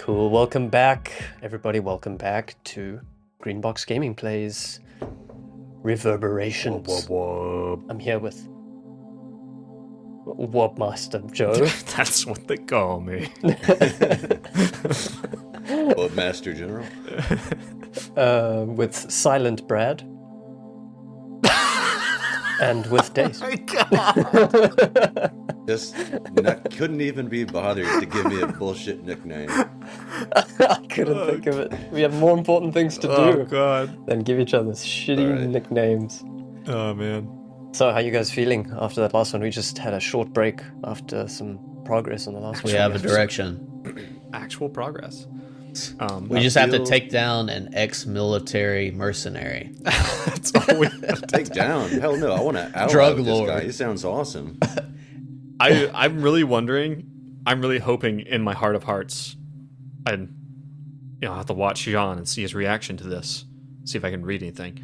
Cool. Welcome back, everybody. Welcome back to Greenbox Gaming Plays Reverberations. I'm here with Wobmaster Joe. That's what they call me. Wobmaster General. With Silent Brad. And with Dace. My God. Just couldn't even be bothered to give me a bullshit nickname. I couldn't think of it. We have more important things to do God. than give each other shitty nicknames. Oh, man. So, how you guys feeling after that last one? We just had a short break after some progress on the last one. We have a direction. Actual progress. We just have to take down an ex-military mercenary. That's all we have to Take down? Hell no, I want to out Drug this lord. guy. He sounds awesome. I'm really wondering, I'm really hoping in my heart of hearts, I'll have to watch Ch1 and see his reaction to this, see if I can read anything.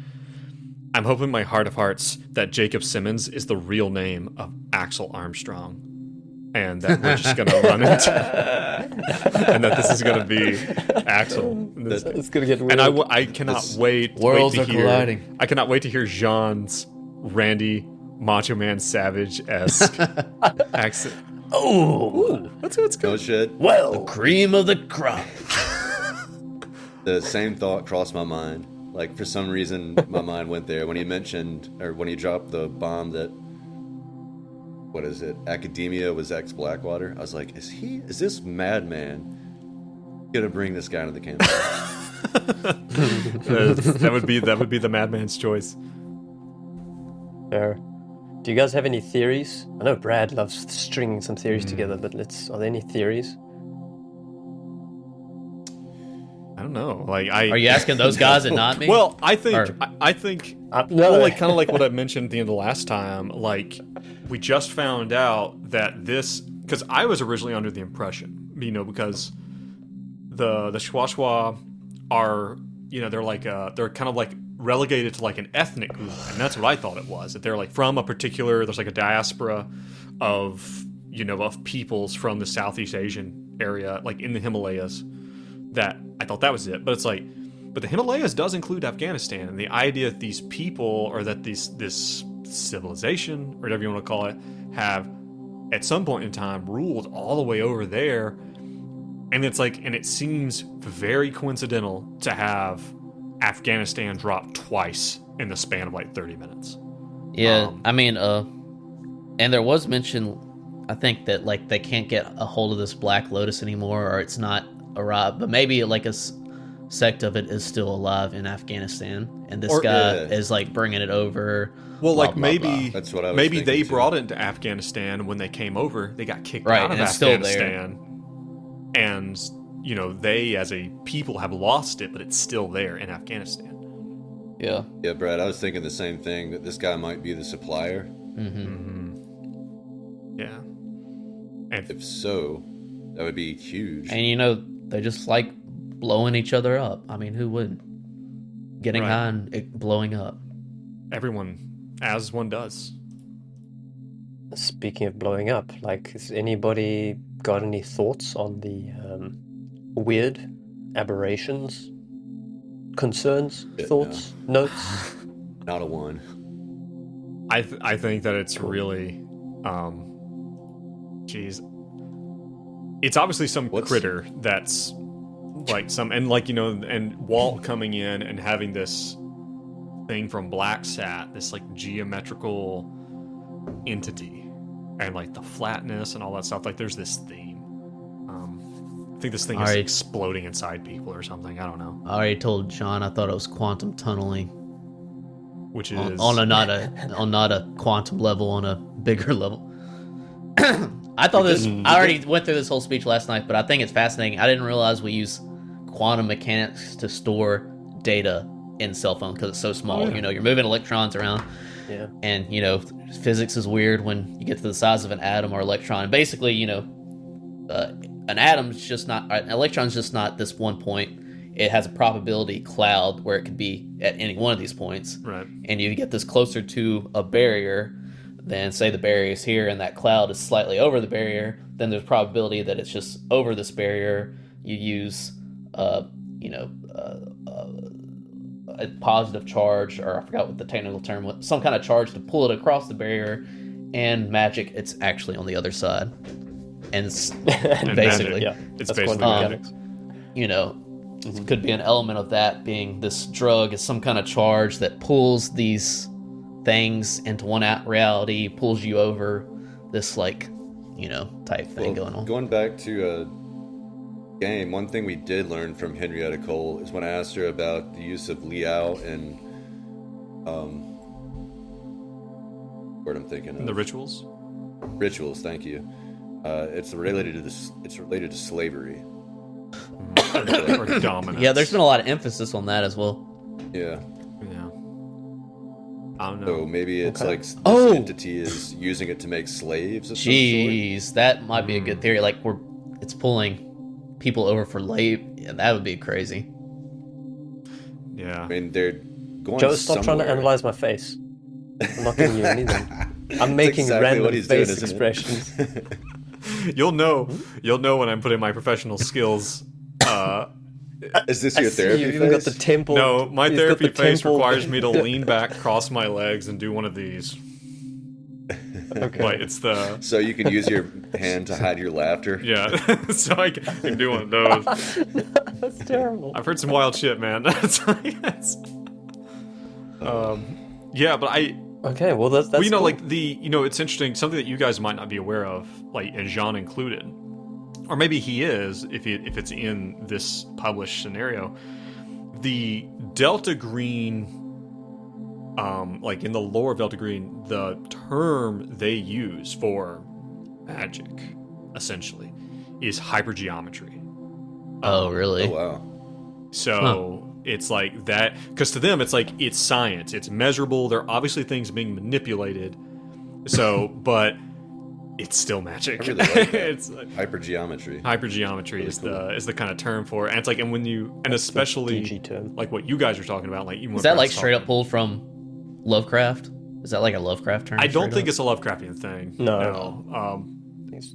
I'm hoping in my heart of hearts that Jacob Simmons is the real name of Axel Armstrong, and that we're just going to run into, and that this is going to be Axel. It's going to get weird. And I cannot wait Worlds to are hear, colliding. I cannot wait to hear Jean's Randy Macho Man Savage-esque accent. Oh, That's good. No shit. well. Cream of the crop. The same thought crossed my mind. Like, for some reason, my mind went there when he mentioned, or when he dropped the bomb that, what is it, Academia was ex-Blackwater. I was like, is this madman gonna bring this guy into the campaign? that would be the madman's choice. Fair. Do you guys have any theories? I know Brad loves stringing some theories together, but are there any theories? I don't know. Are you asking those guys and not me? Well, I think Or- I think No. like kind of like what I mentioned at the end of the last time. Like, we just found out that this, because I was originally under the impression, because the Ch1 are, they're kind of like relegated to like an ethnic group, and that's what I thought it was. That they're like from a particular, there's like a diaspora of of peoples from the Southeast Asian area, like in the Himalayas. That I thought that was it, but it's like, but the Himalayas does include Afghanistan, and the idea that these people, or that this civilization, or whatever you want to call it, have at some point in time ruled all the way over there, and it's like, and it seems very coincidental to have Afghanistan drop twice in the span of like 30 minutes. Yeah, and there was mention, I think, that like they can't get a hold of this Black Lotus anymore, or it's not arrived, but maybe like a sect of it is still alive in Afghanistan, and this guy is like bringing it over. Well, blah, like blah, maybe blah. That's what I was maybe thinking they too. brought it into Afghanistan. When they came over, they got kicked Right, out of and it's still there. Afghanistan, and they as a people have lost it, but it's still there in Afghanistan. Yeah. Yeah, Brad, I was thinking the same thing, that this guy might be the supplier. Yeah, and If so, that would be huge. And they just like blowing each other up. I mean, who wouldn't? Getting Right. high and it blowing up. everyone, as one does. Speaking of blowing up, like, has anybody got any thoughts on the weird aberrations, concerns, Yeah, thoughts, notes? Not a one. I think that it's really, it's obviously some critter that's like some, and like, and Walt coming in and having this thing from Black Sat, this like geometrical entity, and like the flatness and all that stuff. Like, there's this theme. I think this thing is exploding inside people or something. I don't know. I already told John I thought it was quantum tunneling. Which is on not a quantum level, on a bigger level. I thought this. I already went through this whole speech last night, but I think it's fascinating. I didn't realize we use quantum mechanics to store data in cell phone because it's so small. Oh, yeah. You're moving electrons around, Yeah. and physics is weird when you get to the size of an atom or electron. Basically, an atom's just not, an electron's just not this one point. It has a probability cloud where it could be at any one of these points. right. And you get this closer to a barrier, then say the barrier is here and that cloud is slightly over the barrier, then there's probability that it's just over this barrier, you use, you know, a positive charge, or I forgot what the technical term was, some kind of charge to pull it across the barrier. And magic, it's actually on the other side. And it's basically, It's That's basically quantum magic. mechanics. you know, it could be an element of that being this drug is some kind of charge that pulls these things into one reality, pulls you over this, like, you know, type thing going on. Going back to game, one thing we did learn from Henrietta Cole is when I asked her about the use of Liao and what I'm thinking of. The rituals. Rituals, thank you. It's related to this. It's related to slavery. Or dominance. Yeah, there's been a lot of emphasis on that as well. Yeah. Yeah. I don't know. So maybe it's Okay. like this Oh! entity is using it to make slaves of some Jeez, that might be a good theory. Like, it's pulling people over for labor. Yeah, that would be crazy. Yeah. sort. I mean, they're going Joe, stop trying to somewhere. analyze my face. I'm not giving you anything. I'm That's making exactly random what he's doing, face isn't it? expressions. You'll know when I'm putting my professional skills. Is this I your see therapy you've even got face? the temple. No, my he's got therapy the face temple- requires me to lean back, cross my legs, and do one of these. Okay. But it's the So you can use your hand to hide your laughter. yeah. So I can do one of those. That's terrible. I've heard some wild shit, man. Yeah, but Okay, well that's well, you know, cool. like it's interesting. Something that you guys might not be aware of, like, and Jean included, or maybe he is, if it's in this published scenario, the Delta Green, like in the lore of Delta Green, the term they use for magic, essentially, is hypergeometry. Oh, really? Oh wow. So it's like that, because to them, it's like, it's science, it's measurable. There are obviously things being manipulated. So, but it's still magic. I really like that. It's like, Hypergeometry. hypergeometry Really is cool. the kind of term for it. And it's like, and when you, and That's the especially DG term. like what you guys are talking about, like, even Is what that like Brad's straight up talking- pulled from Lovecraft? Is that like a Lovecraft term? I don't straight think up? it's a Lovecraftian thing. No. It's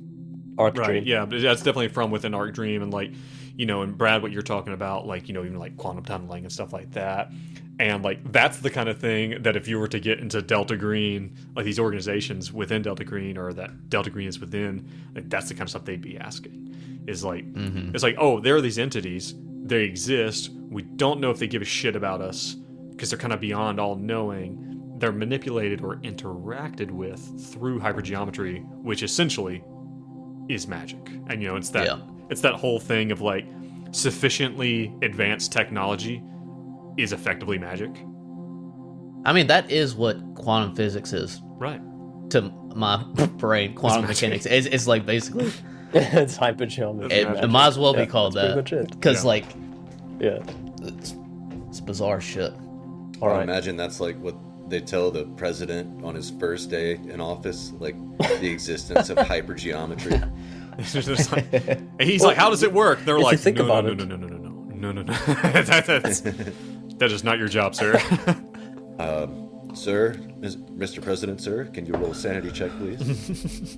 Arc Right, Dream. yeah, but that's definitely from within Arc Dream, and like, and Brad, what you're talking about, like, even like quantum tunneling and stuff like that, and like that's the kind of thing that if you were to get into Delta Green, like these organizations within Delta Green, or that Delta Green is within, like that's the kind of stuff they'd be asking. Is like, it's like, oh, there are these entities, they exist, we don't know if they give a shit about us because they're kind of beyond all knowing. They're manipulated or interacted with through hypergeometry, which essentially is magic. And it's that it's that whole thing of like, sufficiently advanced technology is effectively magic. I mean, that is what quantum physics is. Right. To my brain, quantum magic. mechanics. It's like basically, It's hypergeometry. It's it might as well Yeah, be called that's that. pretty much it. Because, Yeah. like, Yeah. it's bizarre shit. All I right. imagine that's like what they tell the president on his first day in office, like the existence of hypergeometry. It's just like, and he's like, how does it work? They're if you like, think no, about no, it- no, no, no, no, no, no, no, no. That is not your job, sir. Sir, Mr. President, sir, can you roll a sanity check, please?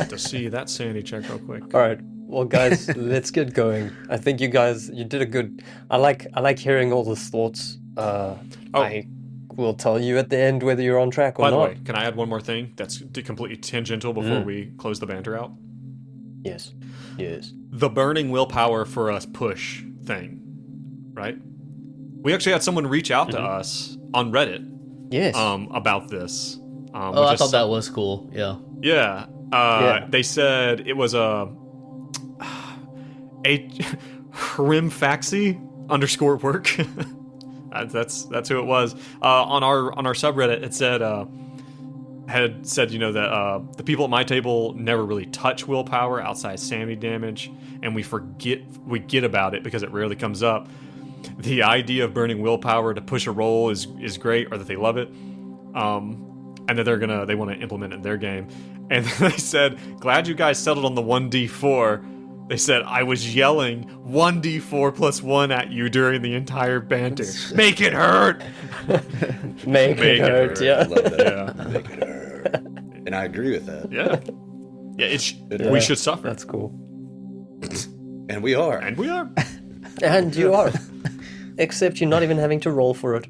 To see that sanity check real quick. All right. Well, guys, let's get going. I think you did a good. I like hearing all the thoughts. I will tell you at the end whether you're on track or By the not. way, can I add one more thing that's completely tangential before we close the banter out? Yes. Yes. The burning willpower for us push thing, right? We actually had someone reach out to us on Reddit Yes. about this. Oh, I thought that was cool. Yeah. Yeah. Yeah. They said it was a Hrimfaxi _ work. That's who it was. On our subreddit, it said had said that the people at my table never really touch willpower outside sanity damage, and we get about it because it rarely comes up. The idea of burning willpower to push a roll is great, or that they love it, and that they want to implement it in their game. And they said, glad you guys settled on the 1d4. They said, I was yelling 1d4 plus 1 at you during the entire banter. Make it hurt! Make it hurt. I Yeah. love that. Yeah. Make it hurt. And I agree with that. Yeah. Yeah, we should suffer. That's cool. And we are. And we are. And you are. Except you're not even having to roll for it.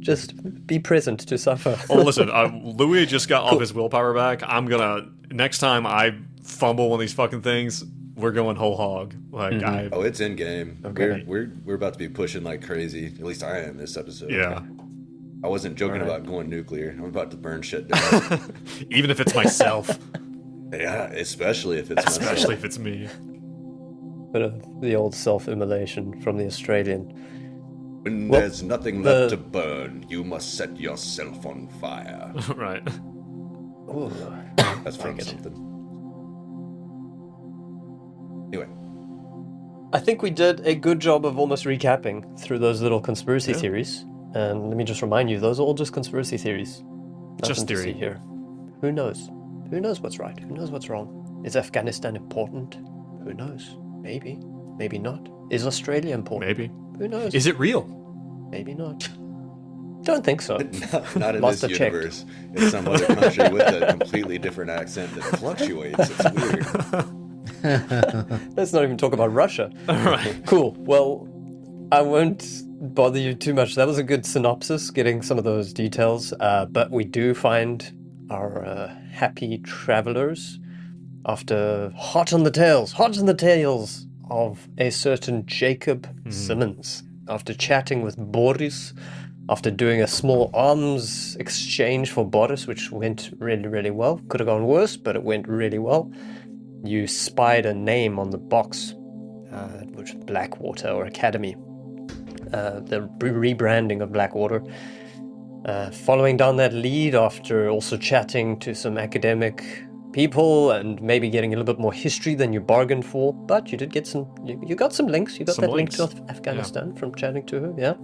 Just be present to suffer. Oh, listen, Louis just got off his willpower back. I'm gonna, next time I fumble one of these fucking things, we're going whole hog. Like, Oh, it's in game. Okay. We're about to be pushing like crazy. At least I am this episode. yeah. I wasn't joking about going nuclear. I'm about to burn shit down. Even if it's myself. Yeah, especially if it's myself. Especially if it's me. Bit of the old self-immolation from the Australian. When Well, there's nothing left to burn, you must set yourself on fire. Right. Ooh. That's from Like it. something. Anyway, I think we did a good job of almost recapping through those little conspiracy theories. And let me just remind you, those are all just conspiracy theories. Just Nothing to theory. see here. Who knows? Who knows what's right? Who knows what's wrong? Is Afghanistan important? Who knows? Maybe. Maybe not. Is Australia important? Maybe. Who knows? Is it real? Maybe not. Don't think so. not in Must this have checked. universe. It's some other country with a completely different accent that fluctuates. It's weird. Let's not even talk about Russia. Right. Cool. Well, I won't bother you too much. That was a good synopsis, getting some of those details. But we do find our happy travelers after hot on the tails of a certain Jacob Simmons. After chatting with Boris, after doing a small arms exchange for Boris, which went really, really well. Could have gone worse, but it went really well. You spied a name on the box, which was Blackwater or Academy. The rebranding of Blackwater. Following down that lead after also chatting to some academic people and maybe getting a little bit more history than you bargained for, but you did get some. You got some links. You got Some that link links. to Afghanistan from chatting to her. Yeah.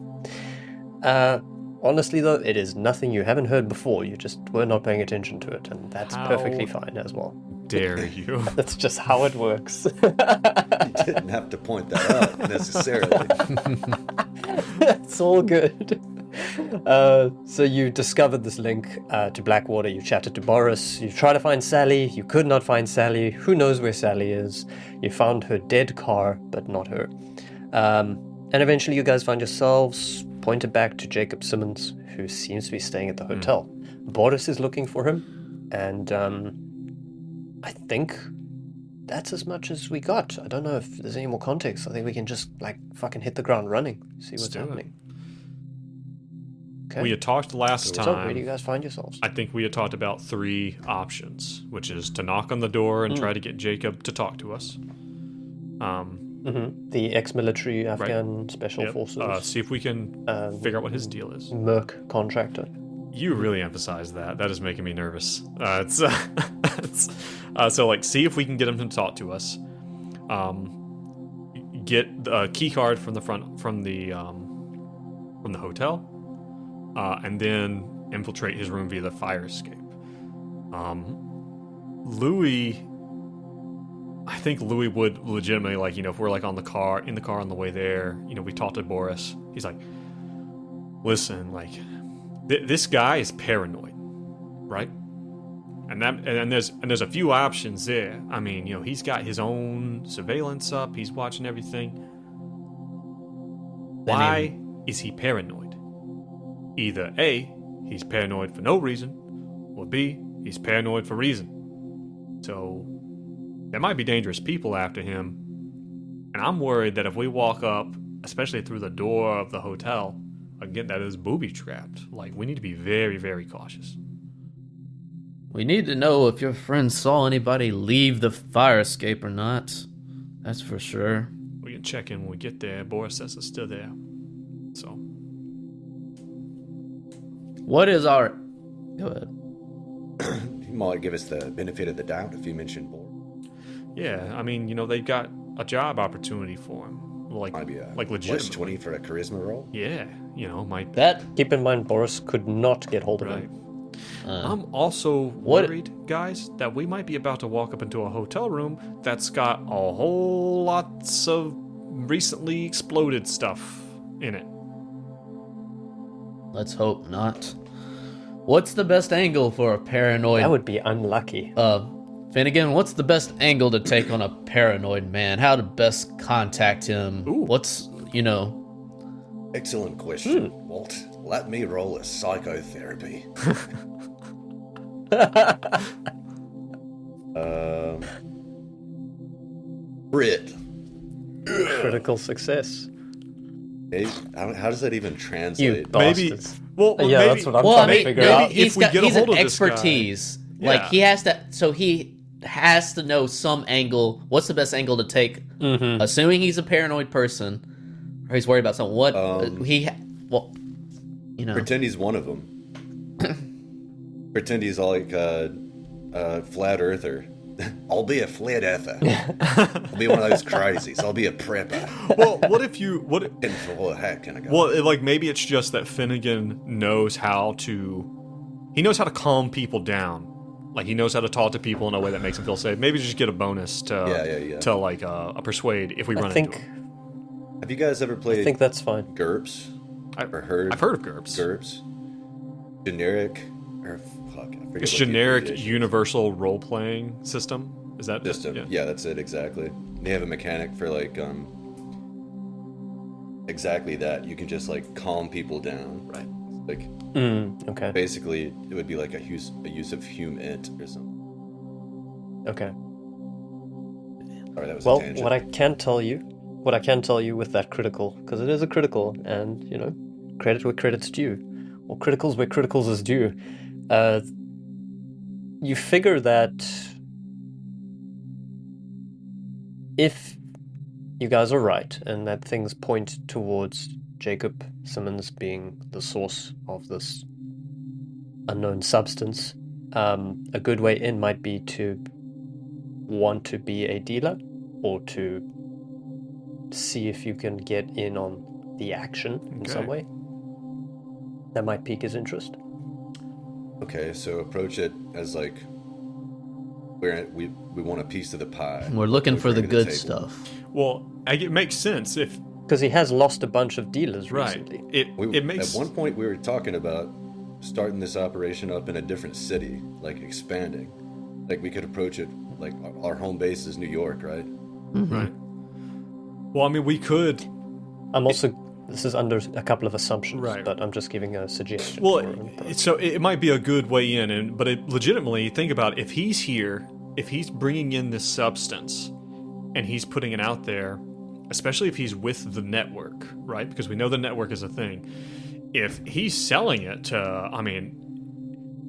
Honestly, though, it is nothing you haven't heard before. You just were not paying attention to it, and that's How perfectly fine as well. Dare you? That's just how it works. You didn't have to point that out necessarily. It's all good. So you discovered this link to Blackwater. You chatted to Boris. You tried to find Sally. You could not find Sally. Who knows where Sally is? You found her dead car, but not her. And eventually you guys find yourselves pointed back to Jacob Simmons, who seems to be staying at the hotel. Boris is looking for him, and I think that's as much as we got. I don't know if there's any more context. I think we can just fucking hit the ground running, see what's do it. happening. Okay. We had talked last So, where time. do you guys find yourselves? I think we had talked about 3 options, which is to knock on the door and try to get Jacob to talk to us. The ex-military Afghan special Yep. forces, See if we can figure out what his deal is. Merc contractor. You really emphasize that. That is making me nervous. So, like, see if we can get him to talk to us. Get a key card from the front from the hotel, and then infiltrate his room via the fire escape. Louis, I think Louis would legitimately, like, if we're like in the car on the way there, we talked to Boris. He's like, listen, like, this guy is paranoid, right? And there's a few options there. I mean, he's got his own surveillance up. He's watching everything. Why is he paranoid? Either A, he's paranoid for no reason, or B, he's paranoid for reason. So there might be dangerous people after him, and I'm worried that if we walk up, especially through the door of the hotel, again, that is booby-trapped. Like, we need to be very, very cautious. We need to know if your friend saw anybody leave the fire escape or not. That's for sure. We can check in when we get there. Boris says it's still there. So, What is our... Go ahead. You might give us the benefit of the doubt if you mentioned Boris. yeah, I mean, they've got a job opportunity for him. Like, Might be a like plus legit. 20 for a charisma roll. Yeah, might. That... Keep in mind, Boris could not get hold of Right. him. I'm also What- worried, guys, that we might be about to walk up into a hotel room that's got a whole lots of recently exploded stuff in it. Let's hope not. What's the best angle for a paranoid That would be unlucky. Finnegan, what's the best angle to take on a paranoid man? How to best contact him? Ooh. What's, Excellent question, Walt. Let me roll a psychotherapy. Crit. Critical success. Maybe, how does that even translate? You Maybe. bastards. Well, Yeah, maybe, that's what I'm Well, trying I to mean, figure out. maybe he's if we got get a he's hold an of this guy- expertise. Yeah. Like he has that, so he has to know some angle. What's the best angle to take? Assuming he's a paranoid person, or he's worried about something. What Pretend he's one of them. Pretend he's like a flat earther. I'll be a flat earther. I'll be one of those crazies. I'll be a prepper. Well, what if you what? And for what heck kind of guy. Well, like maybe it's just that Finnegan knows how to. He knows how to calm people down. Like he knows how to talk to people in a way that makes them feel safe. Maybe just get a bonus to to like a persuade if we run into him. Have you guys ever played? I think that's fine. GURPS. I've heard of GURPS. GURPS. Generic. Or fuck. I forget It's what the generic abbreviation is. universal role playing system. Is that System. Yeah, that's it exactly. They have a mechanic for like exactly that. You can just like calm people down. Right. Like Okay. basically, it would be like a use of hum int or something. Okay. Sorry, that was Well, a tangent. what I can tell you with that critical, because it is a critical, and credit where credit's due, or criticals where criticals is due. You figure that if you guys are right, and that things point towards Jacob Simmons being the source of this unknown substance, a good way in might be to want to be a dealer, or to see if you can get in on the action in some way. That might pique his interest. Okay, so approach it as like we want a piece of the pie. we're looking for the bring to the good table. stuff. Well, it makes sense if Because he has lost a bunch of dealers right. recently. It makes At one point, we were talking about starting this operation up in a different city, like expanding. Like we could approach it like our home base is New York, right? right. Well, I mean, we could. This is under a couple of assumptions, Right. but I'm just giving a suggestion. Well, for an approach. so it might be a good way in, but legitimately think about if he's here, if he's bringing in this substance, and he's putting it out there, especially if he's with the network, right? Because we know the network is a thing. If he's selling it to,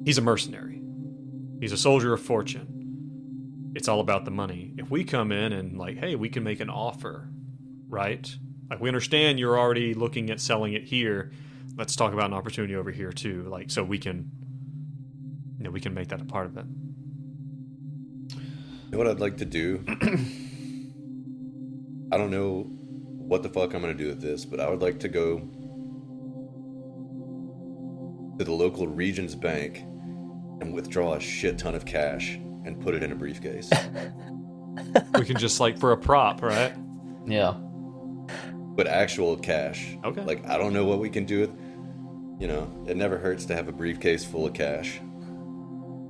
he's a mercenary. He's a soldier of fortune. It's all about the money. If we come in and like, hey, we can make an offer, right? Like we understand you're already looking at selling it here. Let's talk about an opportunity over here too. Like so we can we can make that a part of it. You know what I'd like to do? I don't know what the fuck I'm gonna do with this, but I would like to go to the local Regions Bank and withdraw a shit ton of cash and put it in a briefcase. We can just like for a prop, right? Yeah. But actual cash. Okay. Like I don't know what we can do with. It never hurts to have a briefcase full of cash.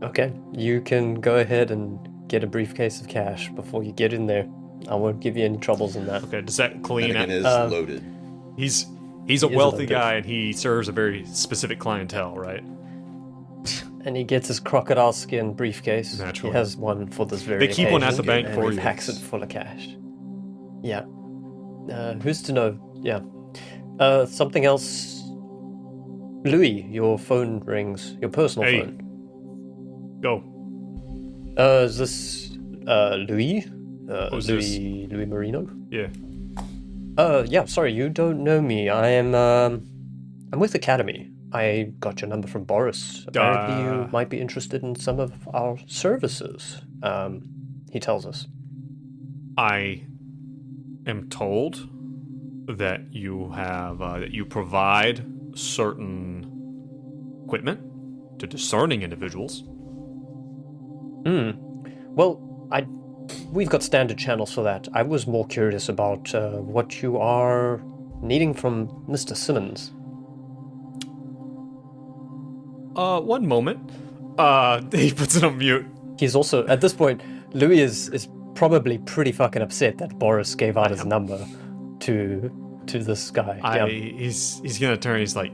Okay, you can go ahead and get a briefcase of cash before you get in there. I won't give you any troubles in that. Okay, does that And clean again, out? is loaded. He's a He is wealthy loaded. guy and he serves a very specific clientele, right? And he gets his crocodile skin briefcase. Naturally. He has one for this very They keep one at occasion, the bank and for he you. packs it full of cash. Yeah. Who's to know? Yeah. Something else. Louis, your phone rings. Your personal Hey. phone. Go. Is this Louis? Who's Louis Marino? Yeah. Yeah, sorry, you don't know me. I'm with Academy. I got your number from Boris. Apparently you might be interested in some of our services. He tells us. I am told that you have that you provide certain equipment to discerning individuals. Well, we've got standard channels for that. I was more curious about what you are needing from Mr. Simmons. One moment. He puts it on mute. He's also, at this point, Louis is probably pretty fucking upset that Boris gave out his number to this guy. He's gonna turn. He's like,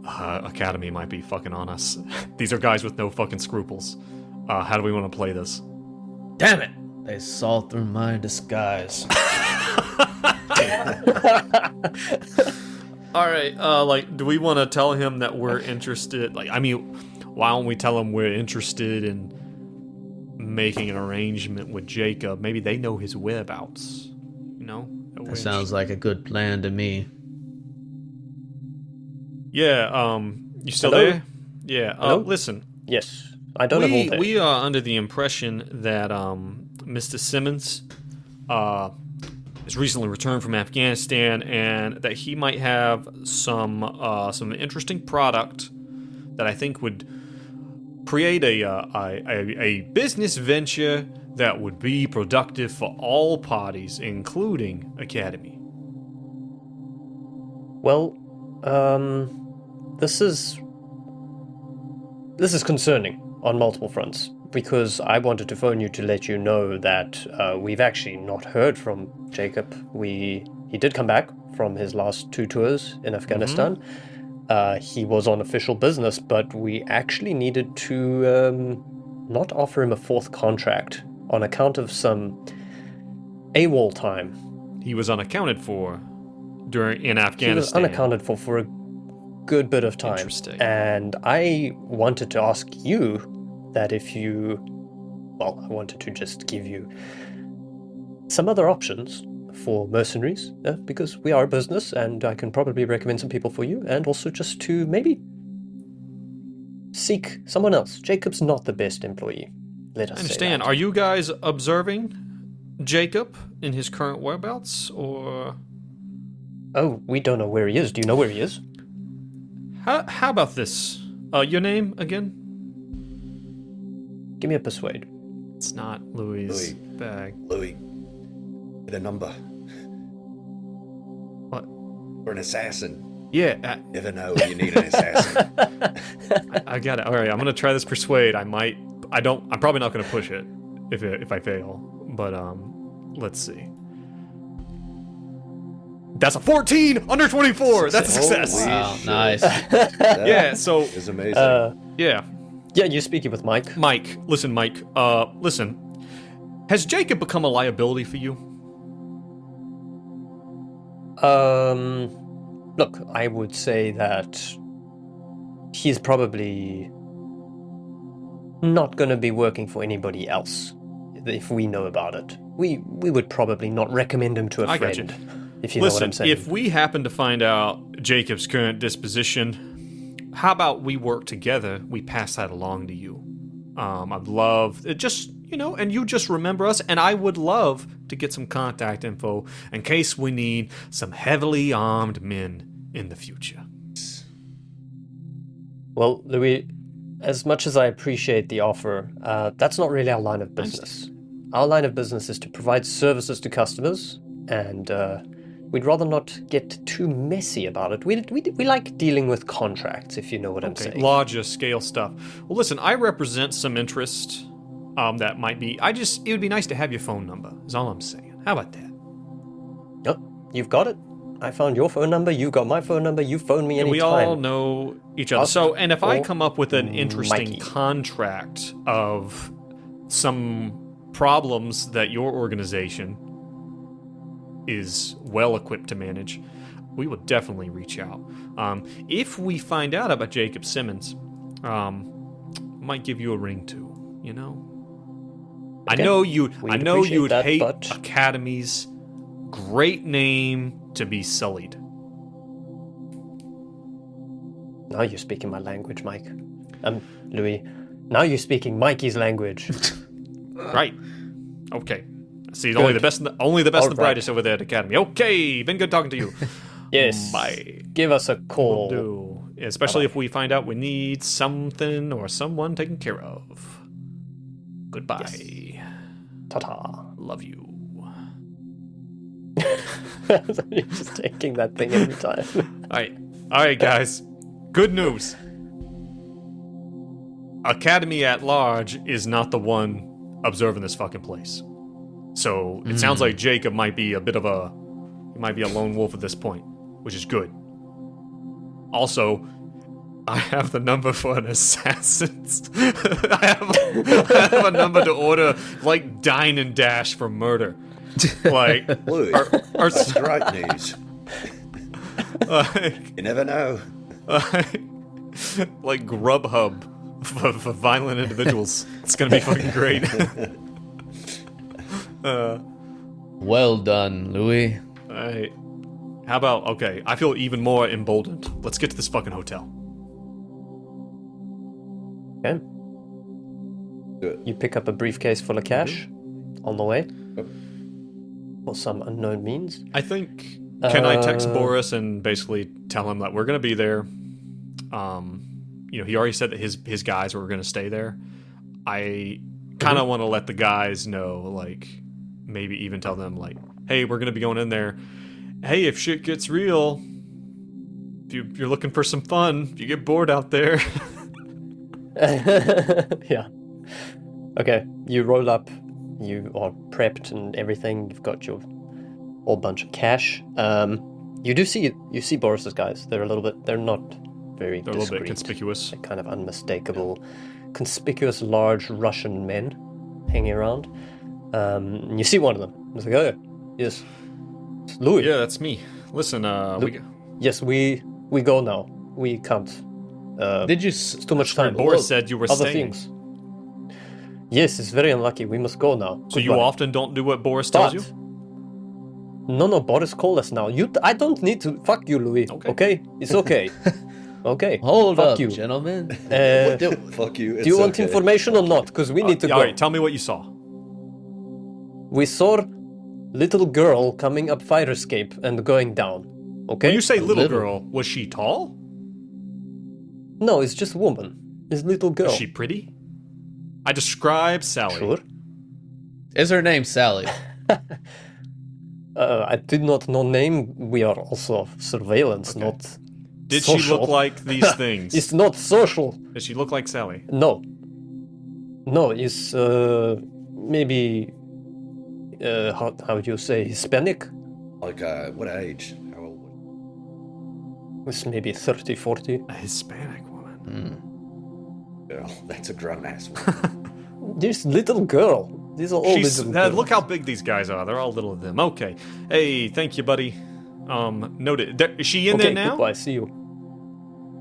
Academy might be fucking on us. These are guys with no fucking scruples. How do we want to play this? Damn it! They saw through my disguise. All right. Like, do we want to tell him that we're interested? Like, I mean, why don't we tell him we're interested in making an arrangement with Jacob? Maybe they know his whereabouts. You know. That sounds like a good plan to me. Yeah. You still Hello? there? Yeah. Hello? Listen. Yes, I don't have all day. We are under the impression that Mr. Simmons has recently returned from Afghanistan, and that he might have some interesting product that I think would create a business venture that would be productive for all parties, including Academy. Well, this is concerning on multiple fronts, because I wanted to phone you to let you know that we've actually not heard from Jacob. He did come back from his last 2 tours in Afghanistan. He was on official business, but we actually needed to not offer him a 4th contract on account of some AWOL time. He was unaccounted for in Afghanistan. He was unaccounted for a good bit of time. Interesting. And I wanted to ask you that I wanted to just give you some other options for mercenaries, because we are a business, and I can probably recommend some people for you, and also just to maybe seek someone else. Jacob's not the best employee. Let us I understand. say that. Are you guys observing Jacob in his current whereabouts, or? Oh, we don't know where he is. Do you know where he is? How about this? Your name again? Give me a persuade. It's not Louis' bag. Louis, get a number. What? Or an assassin. Yeah, Never know when you need an assassin. I got it. All right, I'm gonna try this persuade. I'm probably not gonna push it if I fail. But let's see. That's a 14 under 24. That's a success. Wow, shit. nice. Yeah. So It's amazing. yeah, Yeah, you're speaking with Mike. Mike. Listen, Mike. Listen. Has Jacob become a liability for you? Look, I would say that he's probably not going to be working for anybody else if we know about it. We would probably not recommend him to a I got friend, you. if you know what I'm saying. If we happen to find out Jacob's current disposition, how about we work together? We pass that along to you. I'd love just, and you just remember us, and I would love to get some contact info in case we need some heavily armed men in the future. Well, Louis, as much as I appreciate the offer, that's not really our line of business. Our line of business is to provide services to customers, and we'd rather not get too messy about it. We like dealing with contracts, if you know what I'm saying. Larger scale stuff. Well, listen, I represent some interest that might be... it would be nice to have your phone number, is all I'm saying. How about that? Oh, you've got it. I found your phone number, you got my phone number, you phone me anytime. We all know each other. So, and if I come up with an interesting Mikey. contract of some problems that your organization is well equipped to manage, we will definitely reach out. If we find out about Jacob Simmons, might give you a ring too. Okay. I know you appreciate would that, hate but- Academy's great name to be sullied. Now you're speaking my language, Mike. Louis, now you're speaking Mikey's language. Right. Okay. See, Good. only the best and the All and right. brightest over there at Academy. Okay, been good talking to you. Yes. Bye. Give us a call. Do. Especially if we find out we need something or someone taken care of. Goodbye. Ta-ta. Love you. You're just taking that thing every time. All right, guys. Good news. Academy at large is not the one observing this fucking place. So it sounds like Jacob might be a lone wolf at this point, which is good. Also, I have the number for an assassin. I have a number to order, like, dine and dash for murder. Like, Louis, strike news. like, You never know. like Grubhub for violent individuals. It's gonna be fucking great. Well done, Louis. Alright. How about, okay, I feel even more emboldened. Let's get to this fucking hotel. Okay. Good. You pick up a briefcase full of cash on the way. Yep. For some unknown means. I think, can I text Boris and basically tell him that we're gonna be there? He already said that his guys were gonna stay there. I kind of want to let the guys know, like, maybe even tell them, like, hey, we're gonna be going in there. Hey, if shit gets real, if you're looking for some fun, if you get bored out there. Yeah. Okay, you roll up. You are prepped and everything. You've got your whole bunch of cash. You do see Boris's guys. They're not very They're a little bit discreet. conspicuous. They're kind of unmistakable, conspicuous, large Russian men hanging around. And you see one of them. It's like, oh, yes, it's Louis. Yeah, that's me. Listen, Yes, we go now. We can't. Did you? It's too much time. Boris Oh, said you were other staying. things. Yes, it's very unlucky. We must go now. So you Goodbye. often don't do what Boris tells you? No, Boris called us now. I don't need to. Fuck you, Louis. Okay? It's okay. Okay. Hold Fuck up, you. gentlemen. Fuck you. Do you want information or not? Because we need to go. Alright, tell me what you saw. We saw little girl coming up fire escape and going down. Okay? When you say little Little. girl, was she tall? No, it's just woman. It's little girl. Is she pretty? I describe Sally. Sure. Is her name Sally? I did not know name. We are also surveillance, Okay. not Did social. she look like these things? It's not social. Did she look like Sally? No. No, it's maybe how would you say Hispanic? Like, what age? How old? It's maybe 30, 40. A Hispanic woman. Girl, that's a grown ass woman. This little girl. These are all little girls. Look how big these guys are. They're all little of them. Okay. Hey, thank you, buddy. Noted. Is she in there now? Goodbye, see you.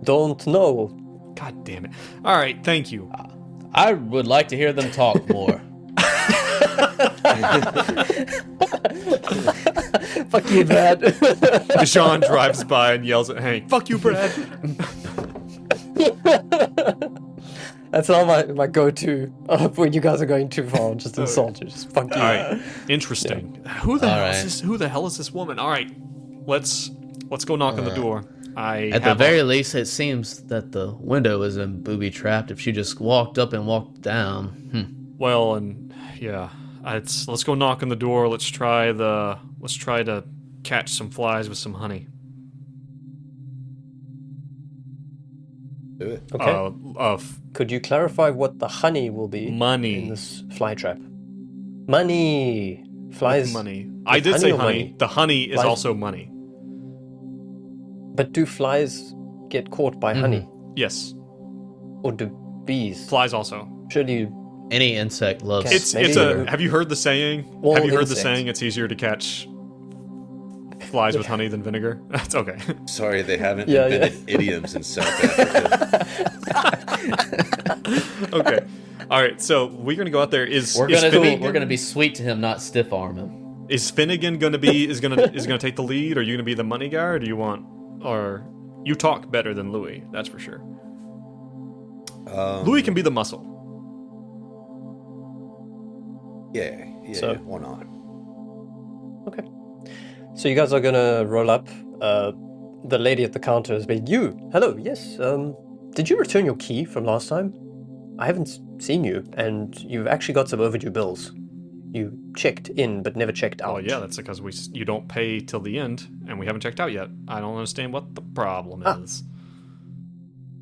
Don't know. God damn it. All right, thank you. I would like to hear them talk more. Fuck you, Brad. Deshaun drives by and yells at Hank, "Fuck you, Brad." That's all my go-to when you guys are going too far. Just insult you. Just fuck you. All right. Interesting. Who the hell is this woman? All right. Let's go knock on the door. At the very least, it seems that the window isn't booby-trapped if she just walked up and walked down. Well, and yeah, let's go knock on the door. Let's try to catch some flies with some honey. Do it. Okay. Could you clarify what the honey will be Money. in this fly trap? Money. Flies. Money. I did say honey. The honey is Flies- also money. But do flies get caught by honey? Yes. Or do bees? Flies also. Surely you... Any insect loves. Okay. Have you heard the saying? All Have you heard the insects. saying it's easier to catch flies with honey than vinegar? That's okay. Sorry, they haven't Yeah, invented idioms in South Africa. Okay. All right. So we're gonna go out there. We're gonna be sweet to him, not stiff arm him. Is Finnegan gonna take the lead? Are you gonna be the money guy, or do you want? Or you talk better than Louis, that's for sure. Louis can be the muscle. Yeah, So- why not? Okay. So you guys are gonna roll up. The lady at the counter has been... Hello, yes. Did you return your key from last time? I haven't seen you, and you've actually got some overdue bills. You checked in, but never checked out. Oh yeah, that's because you don't pay till the end, and we haven't checked out yet. I don't understand what the problem is.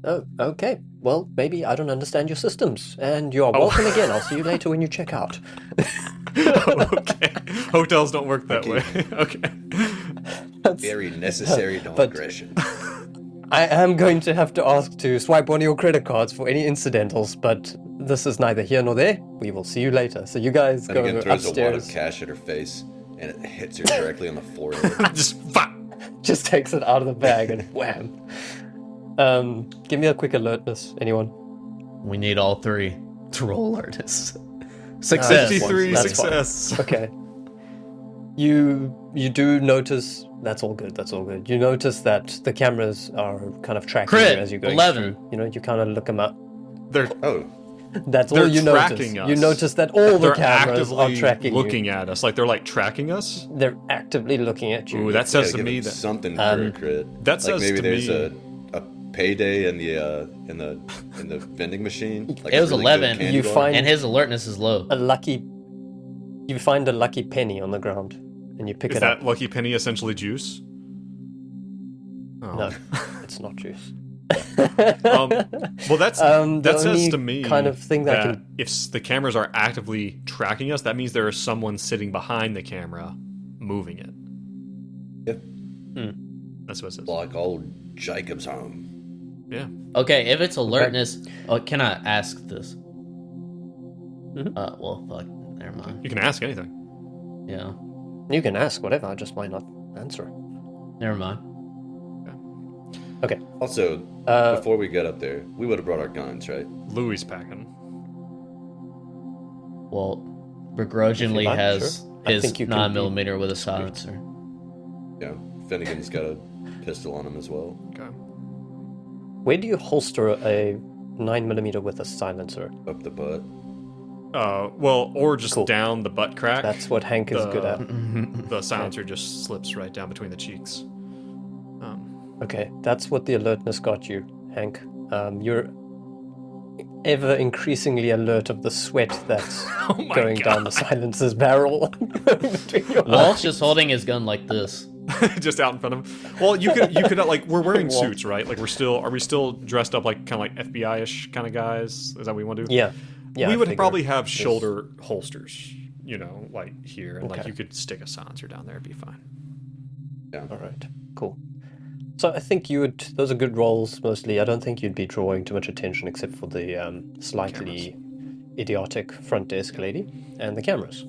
Oh, okay. well, maybe I don't understand your systems, and you are welcome again. I'll see you later when you check out. Okay. Hotels don't work that way. Okay. Very necessary digression. I am going to have to ask to swipe one of your credit cards for any incidentals, but this is neither here nor there. We will see you later. So you guys go Finnegan throws a wad of upstairs. cash at her face, and it hits her directly on the forehead. Just fuck. Just takes it out of the bag and wham. Give me a quick alertness, anyone. We need all three to roll alertness. Success. 53 That's success. Okay. You do notice that's all good. That's all good. You notice that the cameras are kind of tracking Crit, you as you go 11. through. You know, you kind of look them up. They're Oh, That's all They're you notice. tracking us. You notice that all the they're cameras are actively tracking looking you. at us. Like they're like tracking us. They're actively looking at you. Ooh, that says gotta to give me him that something for a crit. that like says maybe to there's me- a payday in the vending machine. Like It a was really 11. good candy You bar. find- And his alertness is low. You find a lucky penny on the ground, and you pick is it that up. lucky penny essentially juice? Oh. No, it's not juice. Well, that's The that says only to me kind of thing that can- if the cameras are actively tracking us, that means there is someone sitting behind the camera moving it. Yep. That's what it says. Like old Jacob's home. Yeah. Okay, if it's alertness, can I ask this? Well, fuck, never mind. You can ask anything. Yeah, You can ask whatever. I just might not answer. never mind. Okay. Also, before we got up there, we would have brought our guns, right? Louis packing. Well, begrudgingly If you like, has sure. I his think you can 9mm with a silencer. Yeah. Finnegan's got a pistol on him as well. Okay. Where do you holster a 9mm with a silencer? Up the butt. Well, or just Cool. down the butt crack. That's what Hank is good at. The silencer just slips right down between the cheeks. Okay, that's what the alertness got you, Hank. You're ever increasingly alert of the sweat that's Oh my going down the silencer's barrel. between your Walt's just holding his gun like this. Just out in front of him. Well, you could like we're wearing suits, right? Like are we still dressed up like kind of like FBI-ish kind of guys? Is that what we want to do? Yeah. Yeah, we I would figured. probably have shoulder holsters, you know, like here, and like Okay. you could stick a silencer down there, it'd be fine. All right, cool. So I think you would. Those are good rolls mostly. I don't think you'd be drawing too much attention except for the slightly idiotic front desk lady and the cameras.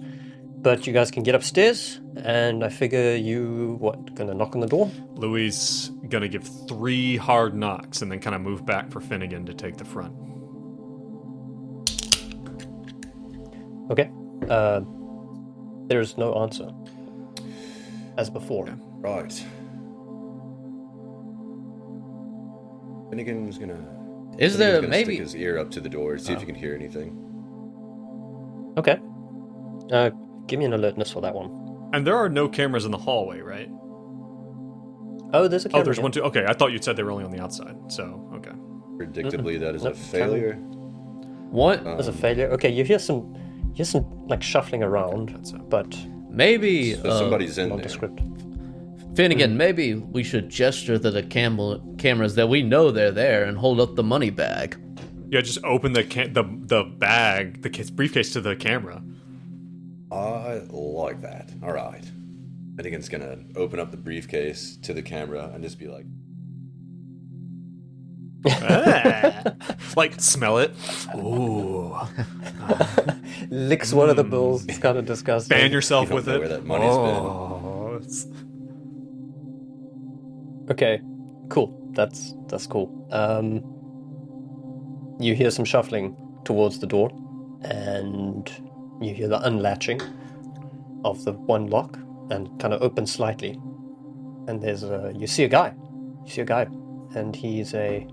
But you guys can get upstairs, and I figure gonna knock on the door? Louis gonna give 3 hard knocks and then kind of move back for Finnegan to take the front. Okay. There's no answer. As before. Yeah. Right. Finnegan's gonna. Is Finnegan's there gonna maybe? stick his ear up to the door, see if you can hear anything. Okay. Give me an alertness for that one. And there are no cameras in the hallway, right? Oh, there's a camera. Oh, there's here. one too. Okay, I thought you said they were only on the outside. So, okay. Predictably, that is a Nope, failure. What? There's a failure. Okay, you hear some like shuffling around, That's it. but Maybe So somebody's in there. nondescript. Finnegan, maybe we should gesture to the cameras that we know they're there and hold up the money bag. Yeah, just open the bag, the briefcase to the camera. I like that. All right. Finnegan's gonna open up the briefcase to the camera and just be like, Like, smell it. Ooh. Licks one of the bills. It's kind of disgusting. Fan yourself You don't with know it. where that money's oh, it's- Okay, cool. That's cool. You hear some shuffling towards the door, and you hear the unlatching of the one lock, and kind of opens slightly. And you see a guy. You see a guy, and he's a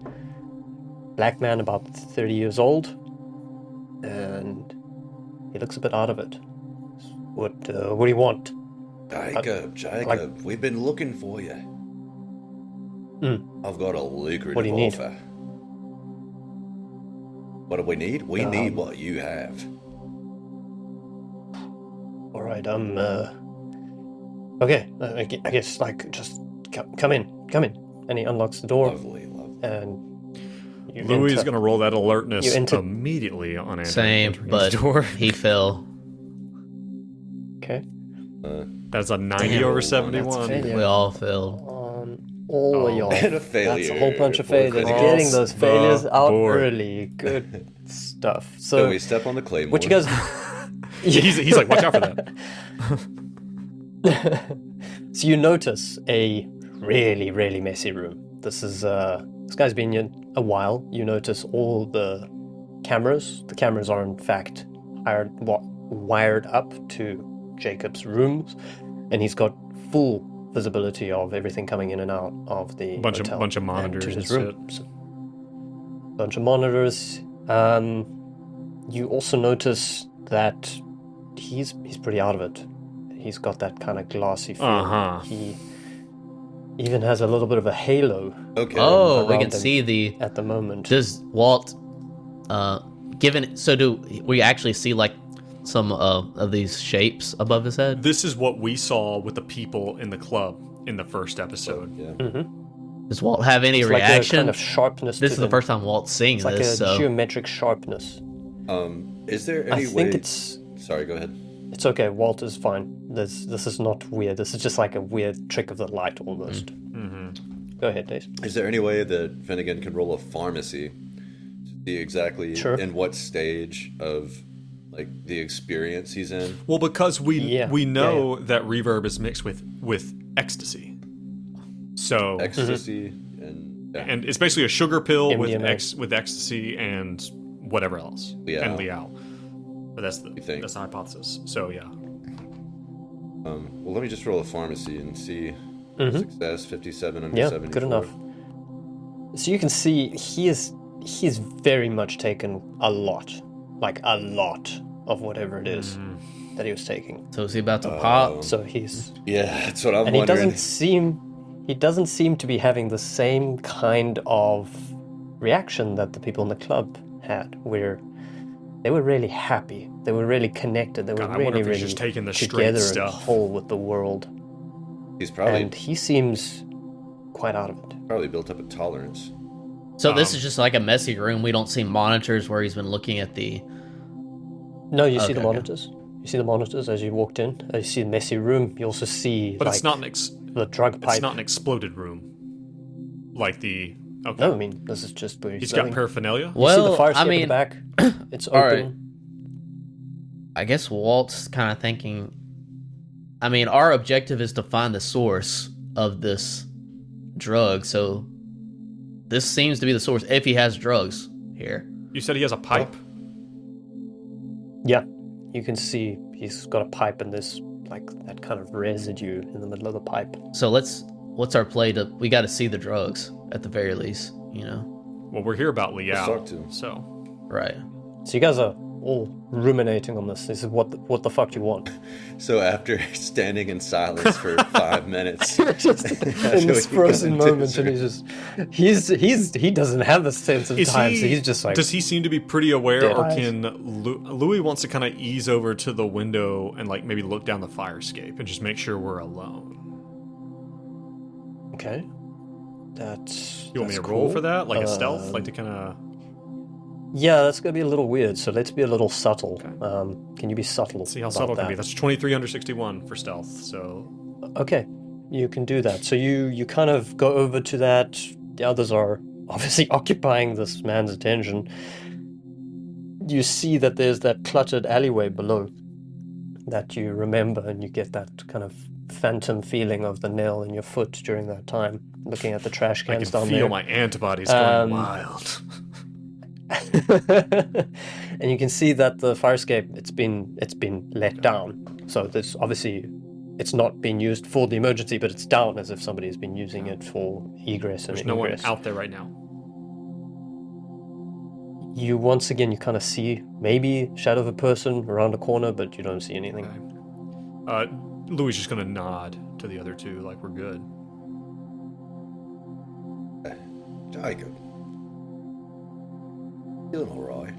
black man, about 30 years old, and he looks a bit out of it. What do you want? Jacob, we've been looking for you. I've got a lucrative What do you need? offer. What do we need? We need what you have. All right, okay, I guess, like, just come in. And he unlocks the door, Lovely. and Louis is enter. going to roll that alertness You enter- immediately on Andrew Same, entering but his door. he fell. Okay. That's a 90 Damn. over That's 71. failure. We all failed. All of y'all. And a failure. That's a whole bunch of Four failures. critical. Getting those Across failures the out board. early. Good stuff. So So, we step on the claymore. what you guys... He's like, watch out for that. So you notice a really, really messy room. This guy's been here a while. You notice all the cameras. The cameras are in fact wired up to Jacob's rooms, and he's got full visibility of everything coming in and out of the hotel bunch of monitors to his and room. So, bunch of monitors. You also notice that he's pretty out of it. He's got that kind of glassy feel. Uh-huh. He even has a little bit of a halo Okay. Oh, we around can him see the. at the moment. Does Walt, do we actually see like some of these shapes above his head? This is what we saw with the people in the club in the first episode. Yeah. Does Walt have any It's like a reaction? kind of sharpness. This to is the them. first time Walt's seeing It's like this, a so geometric sharpness. Is there I any think way? it's Sorry, go ahead. okay. Walt is fine. This is not weird. This is just like a weird trick of the light almost. Go ahead, Dave. Is there any way that Finnegan could roll a pharmacy to see exactly Sure. in what stage of like the experience he's in? Well, because we Yeah. know that reverb is mixed with ecstasy. So Ecstasy and it's basically a sugar pill with MDMA. with ecstasy and whatever else. Liao. And Liao. But that's think? the hypothesis. So yeah. well, let me just roll a pharmacy and see. Success 57 under Yeah, 74. good enough. So you can see he is very much taken a lot of whatever it is that he was taking. is he about to pop? So he's Yeah, that's what I'm and he wondering. doesn't seem to be having the same kind of reaction that the people in the club had, where they were really happy, they were really connected, they were God, I wonder really, if he's really just taking the straight together and stuff. whole with the world. He's probably And he seems quite out of it. probably built up a tolerance. So this is just like a messy room. We don't see monitors where he's been looking at the. No, you see the Okay, okay. monitors. You see the monitors as you walked in. You see the messy room. You also see But like it's not the drug pipe. it's not an exploded room. Like the okay. No, I mean this is just where He's going. got paraphernalia. You see the Well, fire I escape in mean, the back. It's open. all right. I guess Walt's kind of thinking. I mean, our objective is to find the source of this drug, so this seems to be the source. If he has drugs here, You said he has a pipe. Yeah, you can see he's got a pipe and there's like that kind of residue in the middle of the pipe. so what's our play to? We got to see the drugs at the very least, you know? Well, we're here about Liao. talk to him. So Right. So you guys are all ruminating on this. This is what the fuck you want. So after standing in silence for 5 minutes, Just in this frozen moment, and he doesn't have the sense of is time, he? so he's just like Does he seem to be pretty aware, Dead or eyes. can Louis wants to kind of ease over to the window and like maybe look down the fire escape and just make sure we're alone? okay. That's You want me that's to roll cool. for that, like a stealth, like to kind of? Yeah, that's gonna be a little weird. So let's be a little subtle. Okay. Can you be subtle? See how about subtle it can that? be. That's 23 under 61 for stealth. So Okay, you can do that. So you kind of go over to that. The others are obviously occupying this man's attention. You see that there's that cluttered alleyway below that you remember, and you get that kind of phantom feeling of the nail in your foot during that time, looking at the trash I cans can down feel there. my antibodies going Um, wild. And you can see that the fire escape it's been let down. So there's obviously it's not being used for the emergency, but it's down as if somebody has been using it for egress and There's no one ingress. out there right now. You once again you kind of see maybe shadow of a person around a corner, but you don't see anything. Okay. Louis is just gonna nod to the other two, like we're good. Jacob, feeling all right?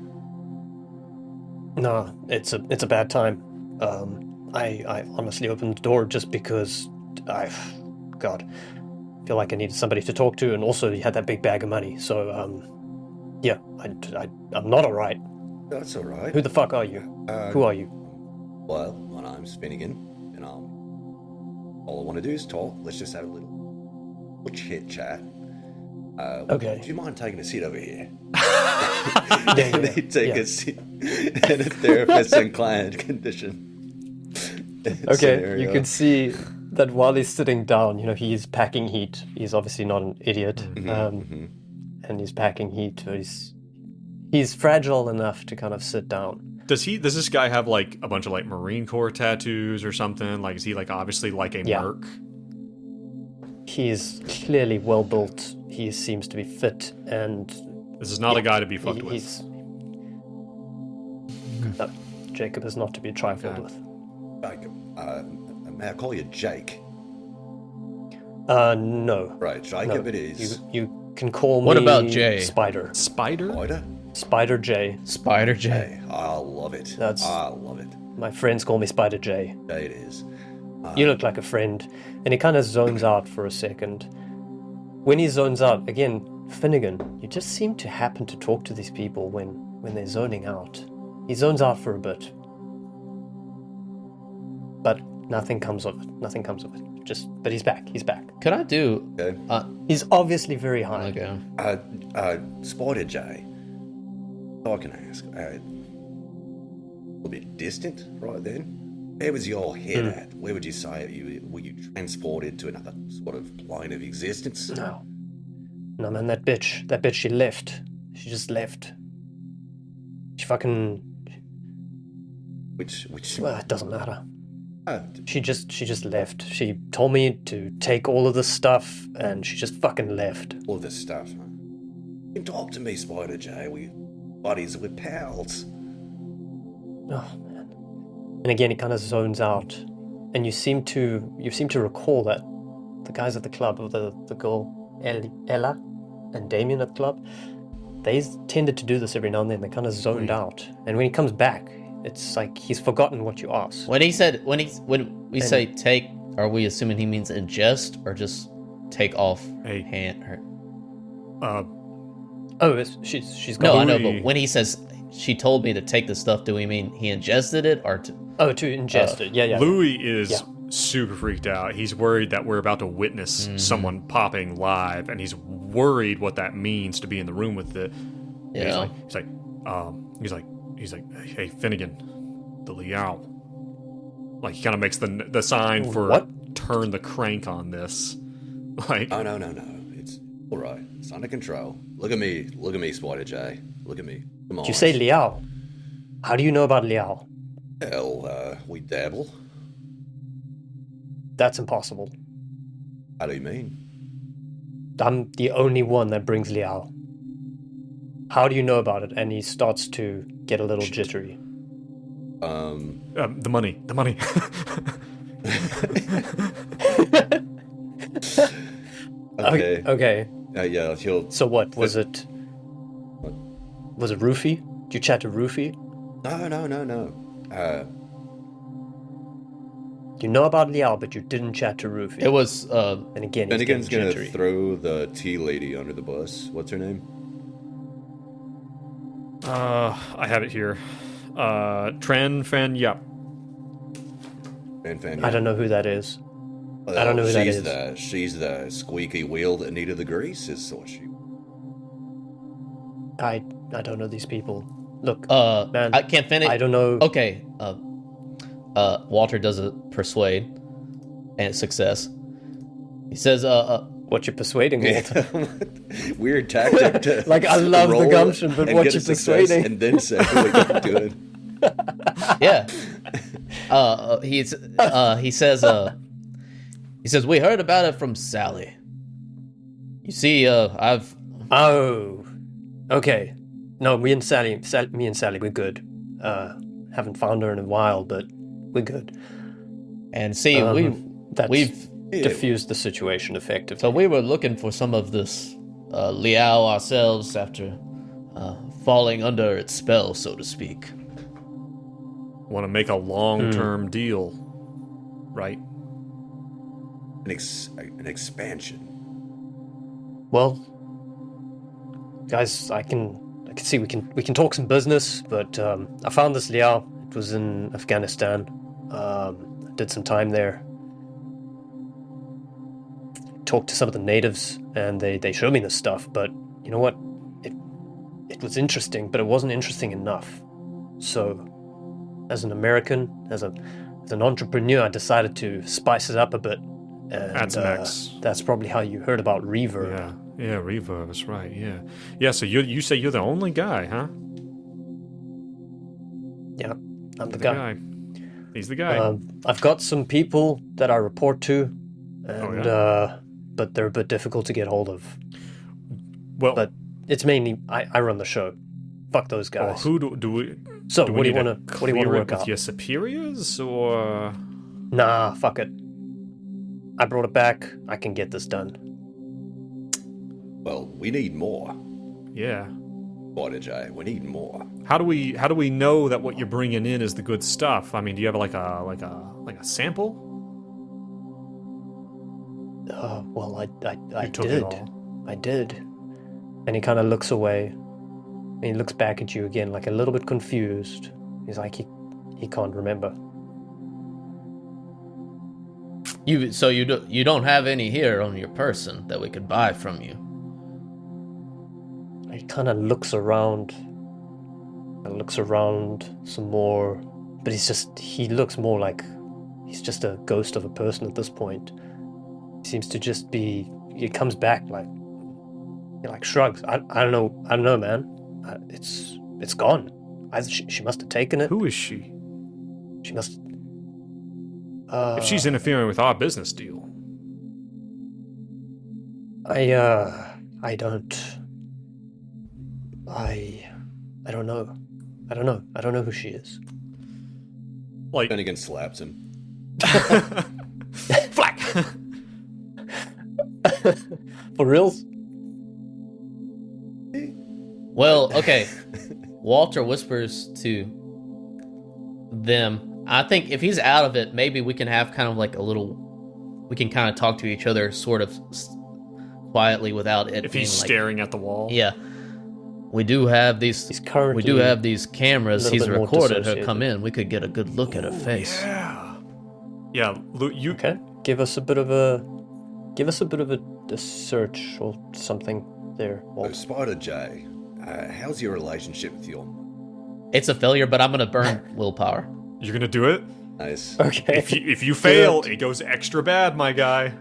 No, it's a bad time. I honestly opened the door just because I feel like I needed somebody to talk to, and also he had that big bag of money. So Yeah, I'm not alright. That's all right. Who the fuck are you? Who are you? Well, my name's Finnegan, and all I want to do is talk. Let's just have a little chit chat. Okay. Do you mind taking a seat over here? Yeah, And they take a seat in a therapist and client condition. Okay, scenario. you can see that while he's sitting down, he's packing heat. He's obviously not an idiot, and he's packing heat. But he's fragile enough to kind of sit down. Does this guy have like a bunch of like Marine Corps tattoos or something? Like, is he like obviously like a merc? He's clearly well built. He seems to be fit, and This is not a guy to be fucked with. No, Jacob is not to be trifled with. Jacob, may I call you Jake? No. Right, Jacob No. it is. You can call me... What about Jay? Spider. Spider? Spider? Spider J. Spider J. Hey, I love it. I love it. My friends call me Spider J. It is. You look like a friend. And he kind of zones out for a second. When he zones out, again, Finnegan, you just seem to happen to talk to these people when they're zoning out. He zones out for a bit. But nothing comes of it. Nothing comes of it. But he's back. He's back. Could I do? Okay. He's obviously very high. Okay. Spider J. I can ask. A little bit distant, right then. Where was your head at? Where would you say were you transported to another sort of plane of existence? No, man, that bitch, she left. She just left. She fucking... Which? Well, it doesn't matter. Uh, She just left. She told me to take all of the stuff, and she just fucking left. all this stuff. Huh? You can talk to me, Spider J. We buddies, we're pals. Oh man. And again, he kind of zones out, and you seem to recall that the guys at the club, or the girl Ella and Damien at the club, they tended to do this every now and then. They kind of zoned out, and when he comes back, it's like he's forgotten what you asked. When we say take, are we assuming he means ingest or just take off Hey. hand? Oh, she's No, gone. I know, Louis. but when he says she told me to take the stuff, do we mean he ingested it or to? Oh, to ingest it. Yeah. Louis is super freaked out. He's worried that we're about to witness someone popping live, and he's worried what that means to be in the room with it. Yeah. He's like, hey, Finnegan, the Liao. Like, he kind of makes the sign for What? turn the crank on this. Like, Oh no. It's all right. It's under control. Look at me, Spider J. Look at me. Come on. Did you say Liao? How do you know about Liao? Hell, we dabble. That's impossible. How do you mean? I'm the only one that brings Liao. How do you know about it? And he starts to get a little jittery. the money. Okay. Okay. Yeah, he'll. So what was it? Was it Roofy? Did you chat to Roofy? No. You know about Liao, but you didn't chat to Roofy. It was And again, he's Finnegan's getting gonna jittery. throw the tea lady under the bus. What's her name? I have it here. Tran Fan Yup. Fan. I don't know who that is. Well, I don't know who that is. She's the squeaky wheel that needed the grease. Is what she. I don't know these people. Look, man, I can't finish. I don't know. Okay. Walter does a persuade, and it's success. He says, What you're persuading, Walter. Weird tactic to Like, I love the roll gumption, but and what get a you're success persuading. and then say what you're doing. yeah. He says we heard about it from Sally. You see, Oh, okay. No, me and Sally, we're good. Haven't found her in a while, but we're good. and see That's we've diffused the situation effectively. so we were looking for some of this Liao ourselves after falling under its spell, so to speak. Want to make a long-term deal, right? An expansion. Well, guys, I can can see we can talk some business, but I found this Liao. It was in Afghanistan. Did some time there. Talked to some of the natives, and they showed me this stuff. But you know what? It was interesting, but it wasn't interesting enough. So, as an American, as an entrepreneur, I decided to spice it up a bit. And, That's Max. That's probably how you heard about Reverb. Yeah, Reverb. That's right. Yeah. So you say you're the only guy, huh? Yeah, I'm the guy. He's the guy. I've got some people that I report to, and but they're a bit difficult to get hold of. Well, but it's mainly I run the show. Fuck those guys. Who do we? So do what do you want to to work with out? your superiors or? Nah, fuck it. I brought it back. I can get this done. Well, we need more. Yeah. What, Jay? We need more. How do we know that what you're bringing in is the good stuff? I mean, do you have like a sample? Well, I took it did. all. I did. And he kind of looks away. And he looks back at you again, like a little bit confused. He's like, he can't remember. You don't have any here on your person that we could buy from you. He kind of looks around. And looks around some more. But he looks more like he's just a ghost of a person at this point. He seems to just be, he comes back like, he like shrugs. I don't know, man. It's gone. She must have taken it. Who is she? She must. If she's interfering with our business deal. I don't know. I don't know who she is. Like Finnegan slaps him. Flack. For reals? Well, okay. Walter whispers to them. I think if he's out of it, maybe we can have kind of like we can kind of talk to each other sort of quietly without it. If he's being staring at the wall. Yeah. We do have these. We do have these cameras. He's recorded her come in. We could get a good look at her face. Yeah. Yeah. You Okay. Give us a bit of a search or something there. Oh, Spider J, how's your relationship with your... It's a failure, but I'm gonna burn willpower. You're gonna do it? Nice. Okay. If you fail, it goes extra bad, my guy.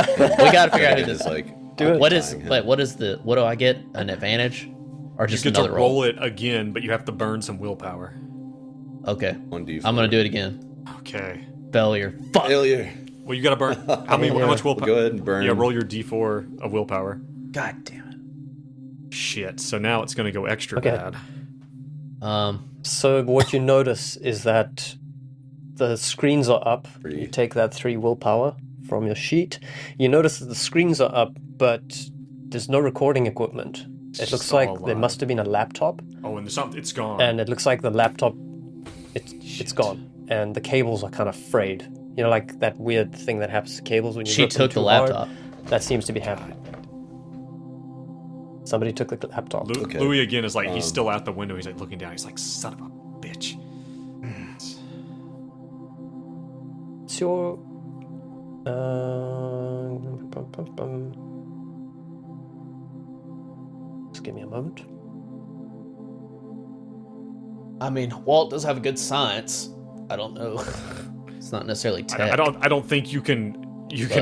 We gotta figure out who Finnegan this is like... Do it. What do I get? An advantage? Or You just get to another roll it again, but you have to burn some willpower. Okay. 1d4. I'm gonna do it again. Okay. Failure. Fuck. Failure. Well, you gotta burn. How much willpower? Go ahead and burn. Yeah, roll your d4 of willpower. God damn it. Shit. So now it's gonna go extra Okay. bad. So what you notice is that the screens are up. 3. You take that 3 willpower from your sheet. You notice that the screens are up, but there's no recording equipment. It looks all like alive. there must have been a laptop, Oh, and it's gone. and it looks like the laptop, it's gone, and the cables are kind of frayed. You know, like that weird thing that happens to cables when you She rip them took the too hard? laptop. That seems to be happening. Somebody took the laptop. Okay. Louis again is like, he's still out the window. He's like looking down. He's like, son of a bitch. It's your... Just give me a moment. I mean, Walt does have a good science. I don't know. It's not necessarily tech. I don't think you can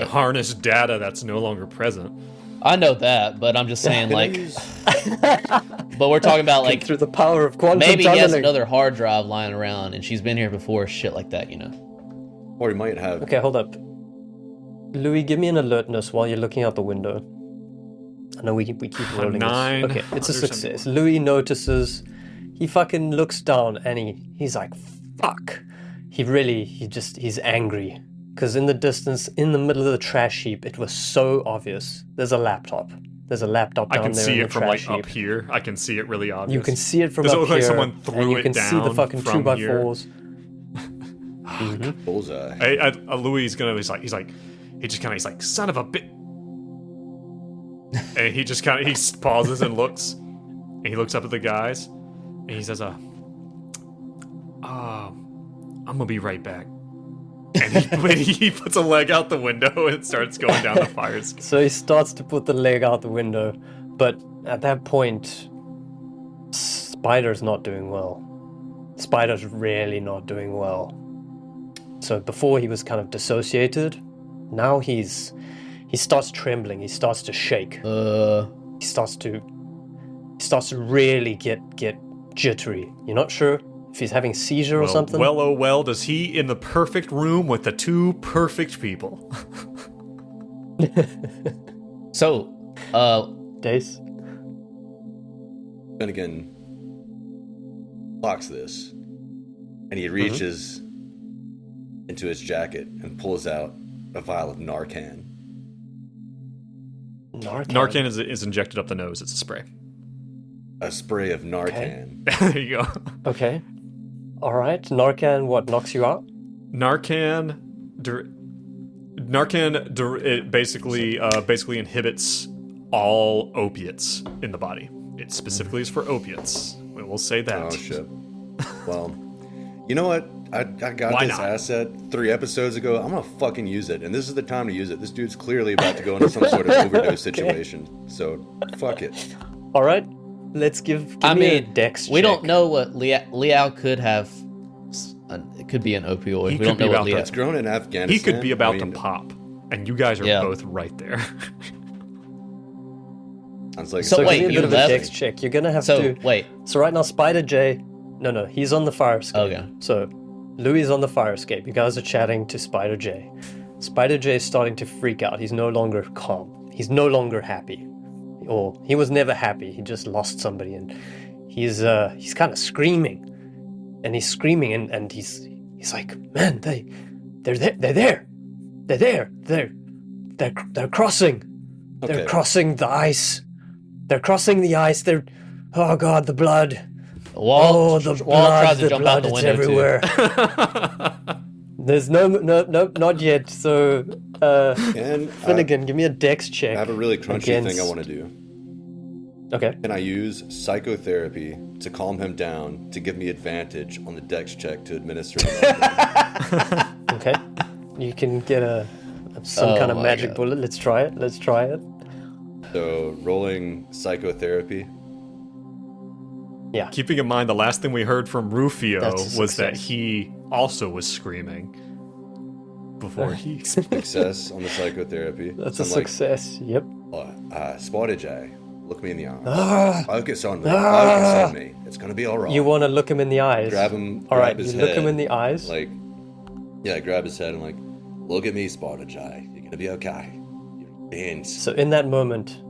harness data that's no longer present. I know that, but I'm just saying, like, but we're talking about like Through the power of quantum maybe he has tunneling. another hard drive lying around, and she's been here before, shit like that, you know. Or he might have... Okay, hold up. Louis, give me an alertness while you're looking out the window. I know we keep rolling this. 9. Okay, it's a There's success. Louis notices. He fucking looks down and he's like, fuck. He's angry. Because in the distance, in the middle of the trash heap, it was so obvious. There's a laptop. There's a laptop I down can there see in the it from trash like heap. up here. I can see it really obvious. You can see it from Does it up look here. like someone threw and you it can see the down fucking from 2x4s. Bullseye. Louis is gonna. He's like, he's like, son of a bit. And he pauses and looks. And he looks up at the guys, and he says, I'm gonna be right back. And he puts a leg out the window and starts going down the fire escape. So he starts to put the leg out the window, but at that point, Spider's not doing well. Spider's really not doing well. So before he was kind of dissociated, now he starts trembling. He starts to shake. He starts to really get jittery. You're not sure if he's having a seizure or something. Well, oh well, does he in the perfect room with the two perfect people? So, Dace? Finnegan locks this, and he reaches into his jacket and pulls out a vial of Narcan. Narcan is injected up the nose. It's a spray. A spray of Narcan. There you go. Okay. All right. Narcan, what, knocks you out? Narcan it basically inhibits all opiates in the body. It specifically is for opiates. We'll say that. Oh shit. Well, you know what? I got Why this not? asset 3 episodes ago. I'm gonna fucking use it, and this is the time to use it. This dude's clearly about to go into some sort of overdose situation. So fuck it. All right. Let's give me a dex check. we don't know what Liao could have. It could be an opioid. He We don't could be know what about to- Liao. It's grown in Afghanistan. He could be about I mean, to pop, and you guys are Yeah. both right there. Sounds like So So wait, give me a you bit of a left? dex check. You're gonna have So to. wait. So right now, Spider J. No, he's on the fire escape. Okay. So Louis is on the fire escape. You guys are chatting to Spider J. Spider J is starting to freak out. He's no longer calm. He's no longer happy. Or he was never happy. He just lost somebody, and he's kind of screaming, and he's screaming, and he's like, man, they're there, they're crossing. They're Okay. crossing the ice. They're crossing the ice. Oh god, the blood. Walt, the Walt blood, tries to the jump blood, out the it's window everywhere. There's no, not yet. So, And Finnegan, give me a dex check. I have a really crunchy against- thing I want to do. Okay. Can I use psychotherapy to calm him down to give me advantage on the dex check to administer the Narcan? Okay. You can get some Oh kind of my magic God. bullet. Let's try it. So rolling psychotherapy. Yeah. Keeping in mind, the last thing we heard from Rufio That's a was that success. he also was screaming before he. Success on the psychotherapy. That's So a I'm like, success. Yep. Spotted J, look me in the eyes. Ah, Focus on me. Focus on me. It's gonna be alright. you want to look him in the eyes. grab him. All right. grab his You look him head, in the eyes. Like, yeah, grab his head and like, look at me, Spotted J. You're gonna be okay. You're dense. So in that moment,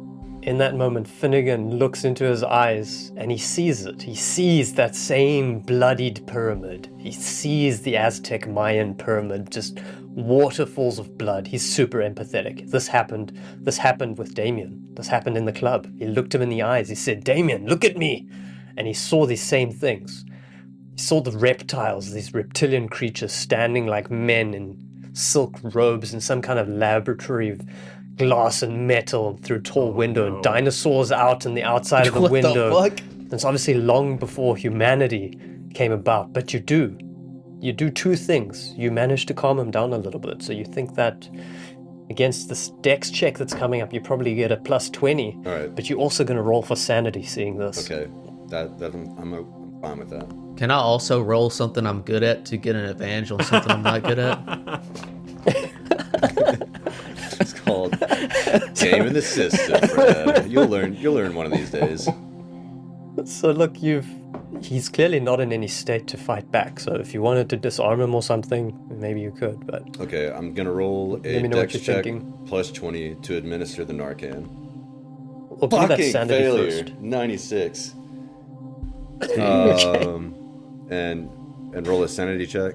Finnegan looks into his eyes and he sees it. He sees that same bloodied pyramid. He sees the Aztec Mayan pyramid, just waterfalls of blood. He's super empathetic. This happened with Damien. This happened in the club. He looked him in the eyes. He said, Damien, look at me. And he saw these same things. He saw the reptiles, these reptilian creatures standing like men in silk robes in some kind of laboratory of glass and metal through a tall window, and dinosaurs out on the outside of the What window. the fuck? It's obviously long before humanity came about, but you do two things. You manage to calm him down a little bit, so you think that against this dex check that's coming up, you probably get a plus 20. All right. But you're also going to roll for sanity seeing this. Okay. That I'm fine with that. Can I also roll something I'm good at to get an advantage on something I'm not good at? It's called game in the system, Fred. You'll learn one of these days. So look, he's clearly not in any state to fight back, so if you wanted to disarm him or something, maybe you could, but Okay, I'm gonna roll a Let me know what dex you're check thinking. plus 20 to administer the Narcan. we'll do that Fucking sanity failure. first. 96. And roll a sanity check.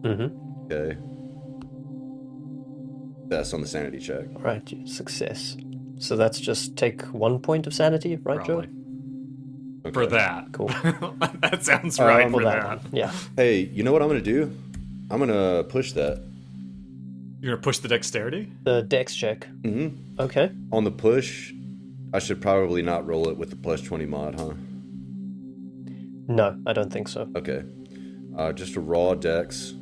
Mm-hmm. Okay. That's on the sanity check. Right, success. So that's just take 1 point of sanity, right, Probably. Joe? Okay. For that. Cool. That sounds right For for that that. one. Yeah. Hey, you know what I'm gonna do? I'm gonna push that. You're gonna push the dexterity? The dex check. Mm-hmm. Okay. On the push, I should probably not roll it with the +20 mod, huh? No, I don't think so. Okay. Just a raw dex.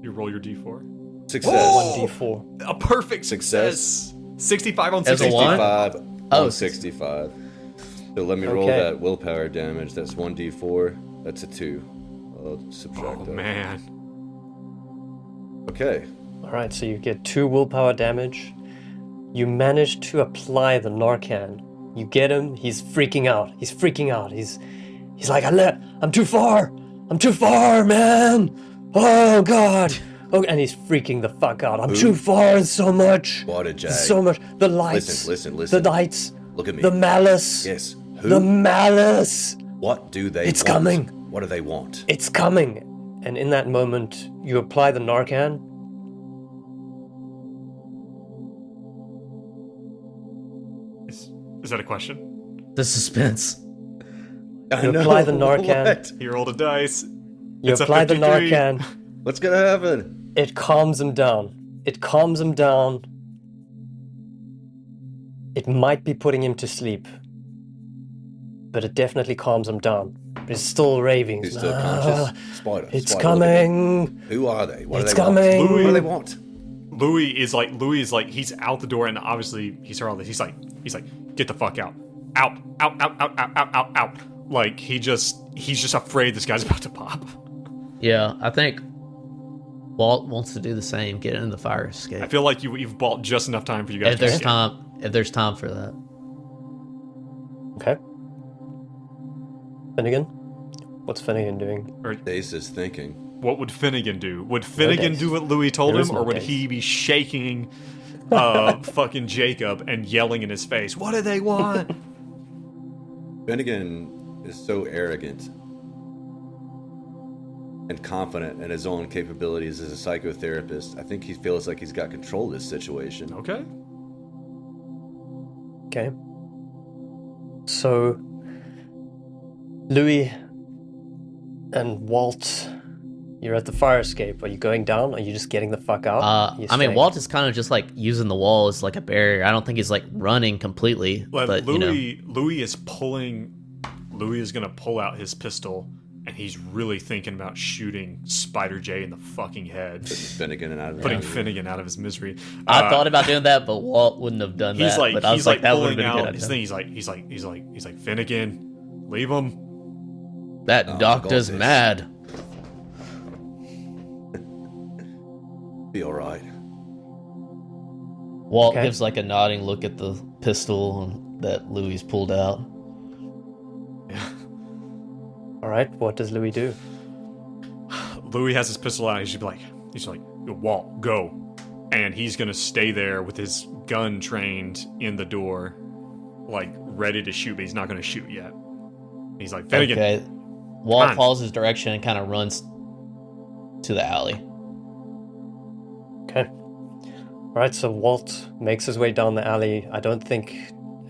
You roll your d4. Success. 1d4. A perfect success. 65 on As a 65. one? 65 Oh, on 65. So let me roll Okay. that willpower damage. That's 1d4. That's a 2. I'll subtract Oh that. man. Okay. All right, so you get 2 willpower damage. You manage to apply the Narcan. You get him. He's freaking out. He's freaking out. He's like, I'm too far. I'm too far, man. Oh God. Oh, and he's freaking the fuck out. I'm too far. It's so much. What a jag. So much. The lights. Listen. The lights. Look at me. The malice. Yes. Who? The malice. What do they It's want? coming. What do they want? It's coming. And in that moment, you apply the Narcan. Is that a question? The suspense. I You know. apply the Narcan. What? You rolled a dice. You It's a apply the 53. Narcan. What's gonna happen? It calms him down. It calms him down. It might be putting him to sleep, but it definitely calms him down. But he's still raving. He's still "Ah, conscious. Spider. It's Spider, look at me. coming. Who are they? What It's do they coming. want? What do they want? Louis is like he's out the door, and obviously he's heard all this. He's like get the fuck out, out. Like he's just afraid this guy's about to pop. Yeah, I think Walt wants to do the same. Get in the fire escape. I feel like you've bought just enough time for you guys. if to there's escape. time, if there's time for that. Okay. Finnegan? What's Finnegan doing? Dace is thinking. What would Finnegan do? Would Finnegan days. do what Louis told There him, is or no would days. he be shaking fucking Jacob and yelling in his face, "What do they want?" Finnegan is so arrogant and confident in his own capabilities as a psychotherapist. I think he feels like he's got control of this situation. Okay. Okay. So, Louis and Walt, you're at the fire escape. Are you going down? Or are you just getting the fuck out? You're I mean, staying? Walt is kind of just like using the wall as like a barrier. I don't think he's like running completely, But but you know, Louis is pulling. Louis is gonna pull out his pistol, and he's really thinking about shooting Spider J in the fucking head, Finnegan and out of putting it. Finnegan out of his misery. I thought about doing that, but Walt wouldn't have done He's that. like But I was he's like, that would have pulling been a good out his idea. thing. He's like Finnegan, leave him. That Oh, doctor's God, this- mad. Be all right. Walt Okay. gives like a nodding look at the pistol that Louis pulled out. All right, what does Louis do? Louis has his pistol out. He's like, Walt, go, and he's gonna stay there with his gun trained in the door, like ready to shoot, but he's not gonna shoot yet. He's like, Finnegan, Okay. Walt on. follows his direction and kind of runs to the alley. Okay. All right, so Walt makes his way down the alley. I don't think...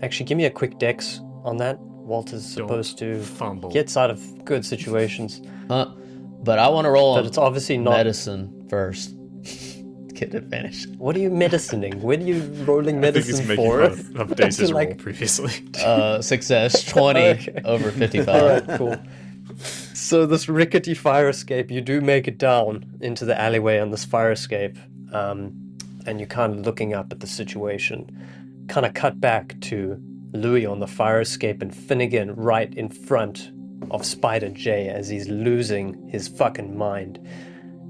Actually, give me a quick dex on that. Walt is Don't supposed to... fumble. Gets out of good situations. But I want to roll But it's obviously not... medicine first. Get advantage. What are you medicining? What are you rolling I think he's medicine making for? fun of Dace's Like- role previously. Success 20 Okay. over 55. All right, cool. So this rickety fire escape, you do make it down into the alleyway on this fire escape, and you're kind of looking up at the situation. Kind of cut back to Louis on the fire escape and Finnegan right in front of Spider J as he's losing his fucking mind.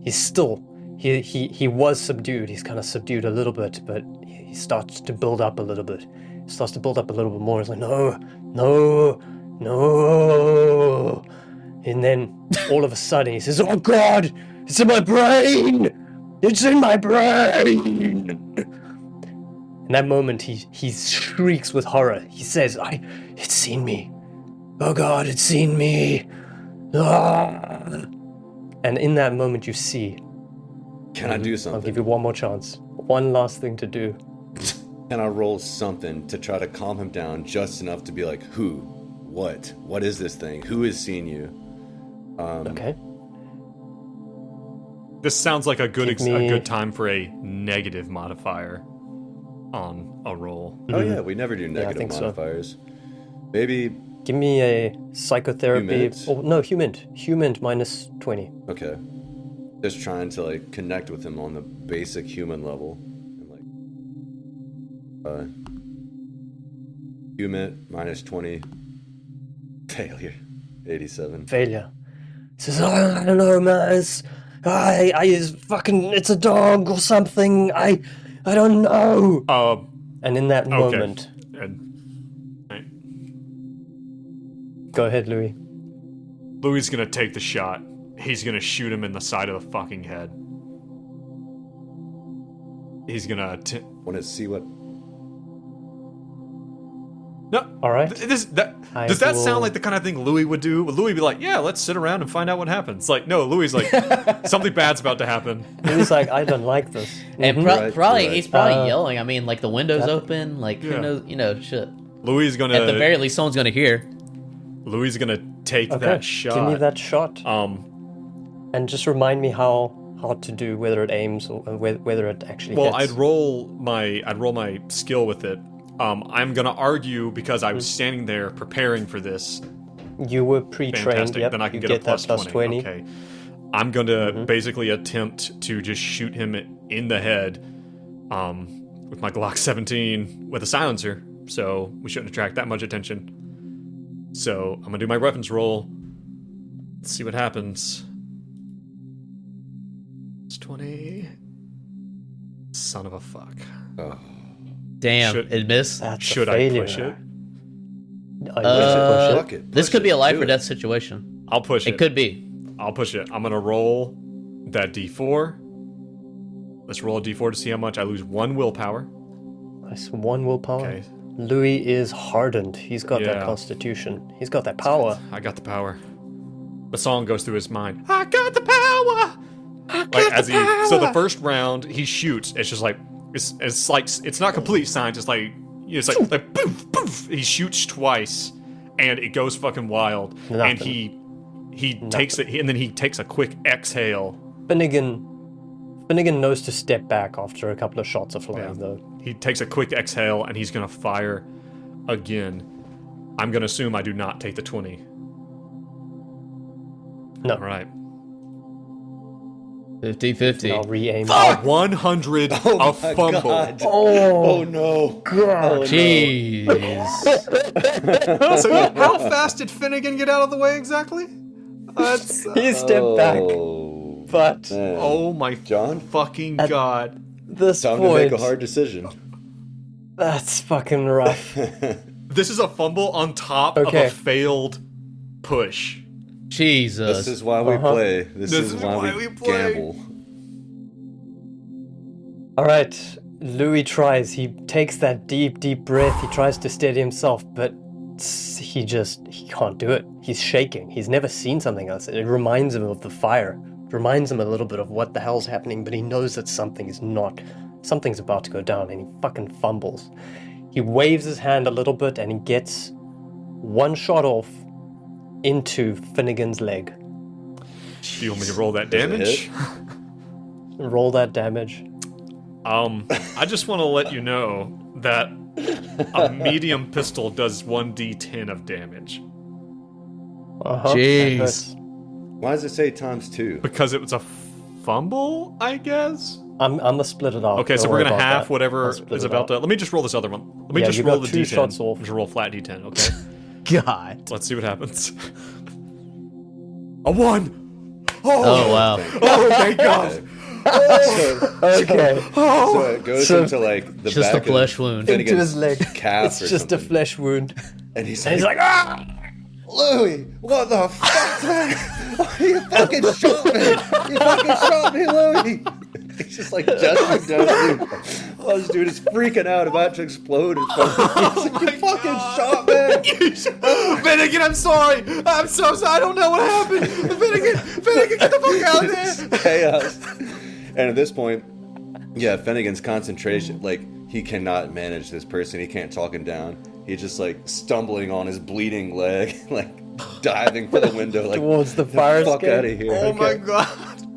He's still, he was subdued. He's kind of subdued a little bit, but he starts to build up a little bit. He starts to build up a little bit more. He's like, no, no, no. And then all of a sudden he says, oh God, it's in my brain. It's in my brain. In that moment, he shrieks with horror. He says, it's seen me. Oh God, it's seen me. Ah. And in that moment, you see. Can I do I'll something? give you one more chance. One last thing to do. Can I roll something to try to calm him down just enough to be like, who? What? What is this thing? Who has seen you? Okay. This sounds like a Give me- good time for a negative modifier. on a roll. Oh yeah, we never do negative think so. modifiers. Maybe. Give me a psychotherapy. Humint? Oh no, humint minus 20. Okay. Just trying to like connect with him on the basic human level. And, like, human minus 20. Failure. 87. Failure. Says, I don't know, man. It's a dog or something. I don't know. And in that moment, Right. go ahead, Louis. Louis gonna take the shot. He's gonna shoot him in the side of the fucking head. He's gonna. Want to see what? No. All right. Does that sound like the kind of thing Louis would do? Would Louis be like, "Yeah, let's sit around and find out what happens"? Like, no. Louis like, something bad's about to happen. Louis like, I don't like this. And Right, probably right. he's probably yelling. I mean, like the window's open. Like who knows? Shit. Louis is gonna. At the very least, someone's gonna hear. Louis is gonna take Okay, that shot. give me that shot. And just remind me how to do, whether it aims or whether it actually Well, hits. I'd roll my skill with it. I'm gonna argue because I was standing there preparing for this. You were pre-trained, Fantastic. yep. Then I can you get a plus that 20. Okay. I'm gonna basically attempt to just shoot him in the head with my Glock 17 with a silencer, so we shouldn't attract that much attention. So I'm gonna do my weapons roll. Let's see what happens. It's 20. Son of a fuck. Oh. Damn, Should- it missed. That's Should a I failure. push it? Fuck it. This Push could be it. a life Do or it. death situation. I'll push it. It could be. I'll push it. I'm gonna roll that D4. Let's roll a D4 to see how much I lose. 1 willpower. Nice. 1 willpower. Okay. Louis is hardened. He's got that Yeah. constitution. He's got that power. I got the power. The song goes through his mind. I got the power. So the first round he shoots. It's just like it's like it's not complete science. It's like like poof poof. He shoots twice, and it goes fucking wild. Nothing. And he takes it, and then he takes a quick exhale. Finnegan knows to step back after a couple of shots of flying, though. He takes a quick exhale, and he's gonna fire again. I'm gonna assume I do not take the 20. No. All right. 50-50. I'll re-aim. 100 Oh a my fumble. God. Oh, Oh no. God. Oh, no. Jeez. So how fast did Finnegan get out of the way exactly? That's He stepped back, Oh, but man. oh my John, fucking god. this time to point, make a hard decision. that's fucking rough. This is a fumble on top of Okay. a failed push. Jesus. This is why we play. This is why we play. gamble. All right, Louis tries. He takes that deep breath. He tries to steady himself, but he can't do it. He's shaking. He's never seen something else. It reminds him of the fire. It reminds him a little bit of what the hell's happening, but he knows that something's about to go down, and he fucking fumbles. He waves his hand a little bit, and he gets one shot off into Finnegan's leg. Do you want me to roll that Does it damage? hit? Roll that damage. I just want to let you know that a medium pistol does 1d10 of damage. Uh-huh. Jeez. That hurts. Why does it say ×2? Because it was a fumble, I guess? I'm gonna split it off. Okay, so Don't we're worry gonna about half that. whatever I'll split is it about out. to. Let me just roll this other one. Let me Yeah, just you roll got the 2 d10. shots off. Just roll flat d10, okay? God. Let's see what happens. A 1! Oh, wow. Oh, thank God! Okay. So it goes So- into like the Just back a flesh of wound. Into his leg. calf It's or just something. a flesh wound. And he's And he's like, like, ah! Louis, what the fuck, man? You fucking shot me! You fucking shot me, Louis! He's just like gesturing down at you. Oh, this dude is freaking out, about to explode. He's like, you fucking shot me! Finnegan, I'm sorry! I'm so sorry! I don't know what happened! Finnegan, get the fuck out of there! Chaos. And at this point, yeah, Finnegan's concentration, like, he cannot manage this person. He can't talk him down. He's just like stumbling on his bleeding leg, like diving for the window, like Towards the fire fuck escape. out of here. Oh my Okay. god!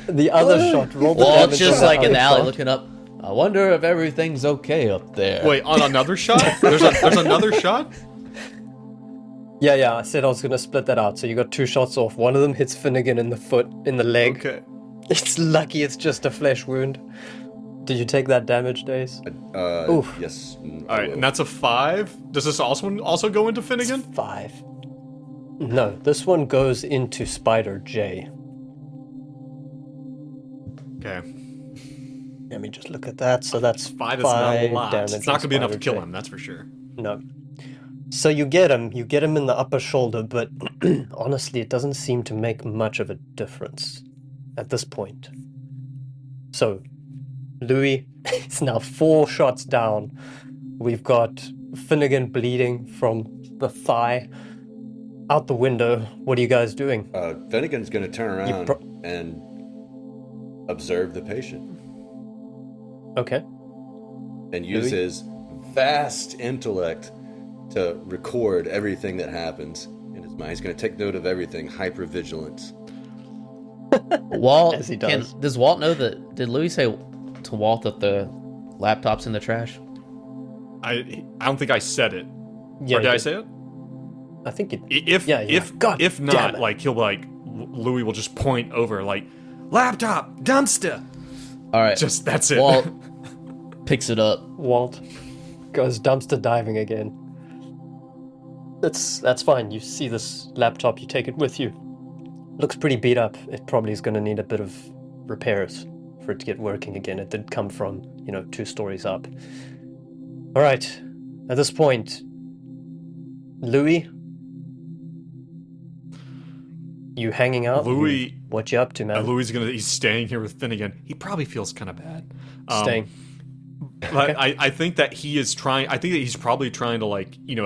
The other shot. Roll the Well, damage it's just on like in the other alley shot. looking up. I wonder if everything's okay up there. Wait, on another shot? There's another shot? Yeah, I said I was going to split that out. So you got 2 shots off. One of them hits Finnegan in the leg. Okay. It's lucky it's just a flesh wound. Did you take that damage, Days? Oof. Yes. All right, and that's a 5. Does this also go into Finnegan? 5. No, this one goes into Spider J. Okay. Let me just look at that. So that's 5 is not a lot. damage. It's not going to be enough to on kill Spider him, that's for sure. J. No. So you get him in the upper shoulder, but honestly, it doesn't seem to make much of a difference at this point. So, Louis is now 4 shots down. We've got Finnegan bleeding from the thigh out the window. What are you guys doing? Finnegan's going to turn around and observe the patient. Okay. And use his vast intellect to record everything that happens in his mind. He's going to take note of everything, hypervigilance. Walt, As he does. Does Walt know that? Did Louis say to Walt that the laptop's in the trash? I don't think I said it. Yeah, Or did I say it? I think it. If not, like he'll like Louis will just point over like laptop dumpster. All right, Just that's it. Walt picks it up. Walt goes dumpster diving again. That's fine. You see this laptop, you take it with you. Looks pretty beat up. It probably is going to need a bit of repairs for it to get working again. It did come from, 2 stories up. All right. At this point, Louis, you hanging out? Louis, what you up to, man? Louis he's staying here with Finnegan. He probably feels kind of bad. Staying. But I think that he is trying. I think that he's probably trying to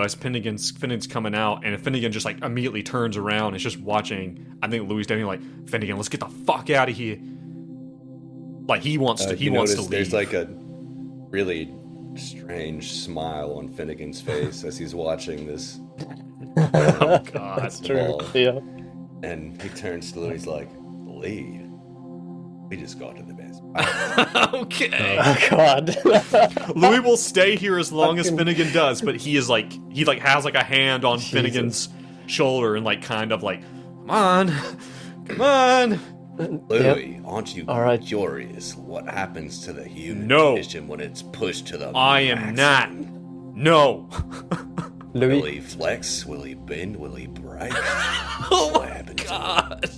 as Finnegan's coming out, and if Finnegan just like immediately turns around, is just watching. I think Louis definitely like Finnegan. Let's get the fuck out of here. Like he wants to. He wants to leave. There's like a really strange smile on Finnegan's face as he's watching this. Oh God, That's true. ball. Yeah. And he turns to Louis. He's like, "Lead. We just got to the best." Okay. Oh God. Louis will stay here as long as Finnegan does, but he has like a hand on Finnegan's shoulder and like kind of like, come on. Louis, aren't you All right. curious what happens to the human No. condition when it's pushed to the I am maximum? not. No. Will Louis, he flex? Will he bend? Will he break? Oh What my happened to God.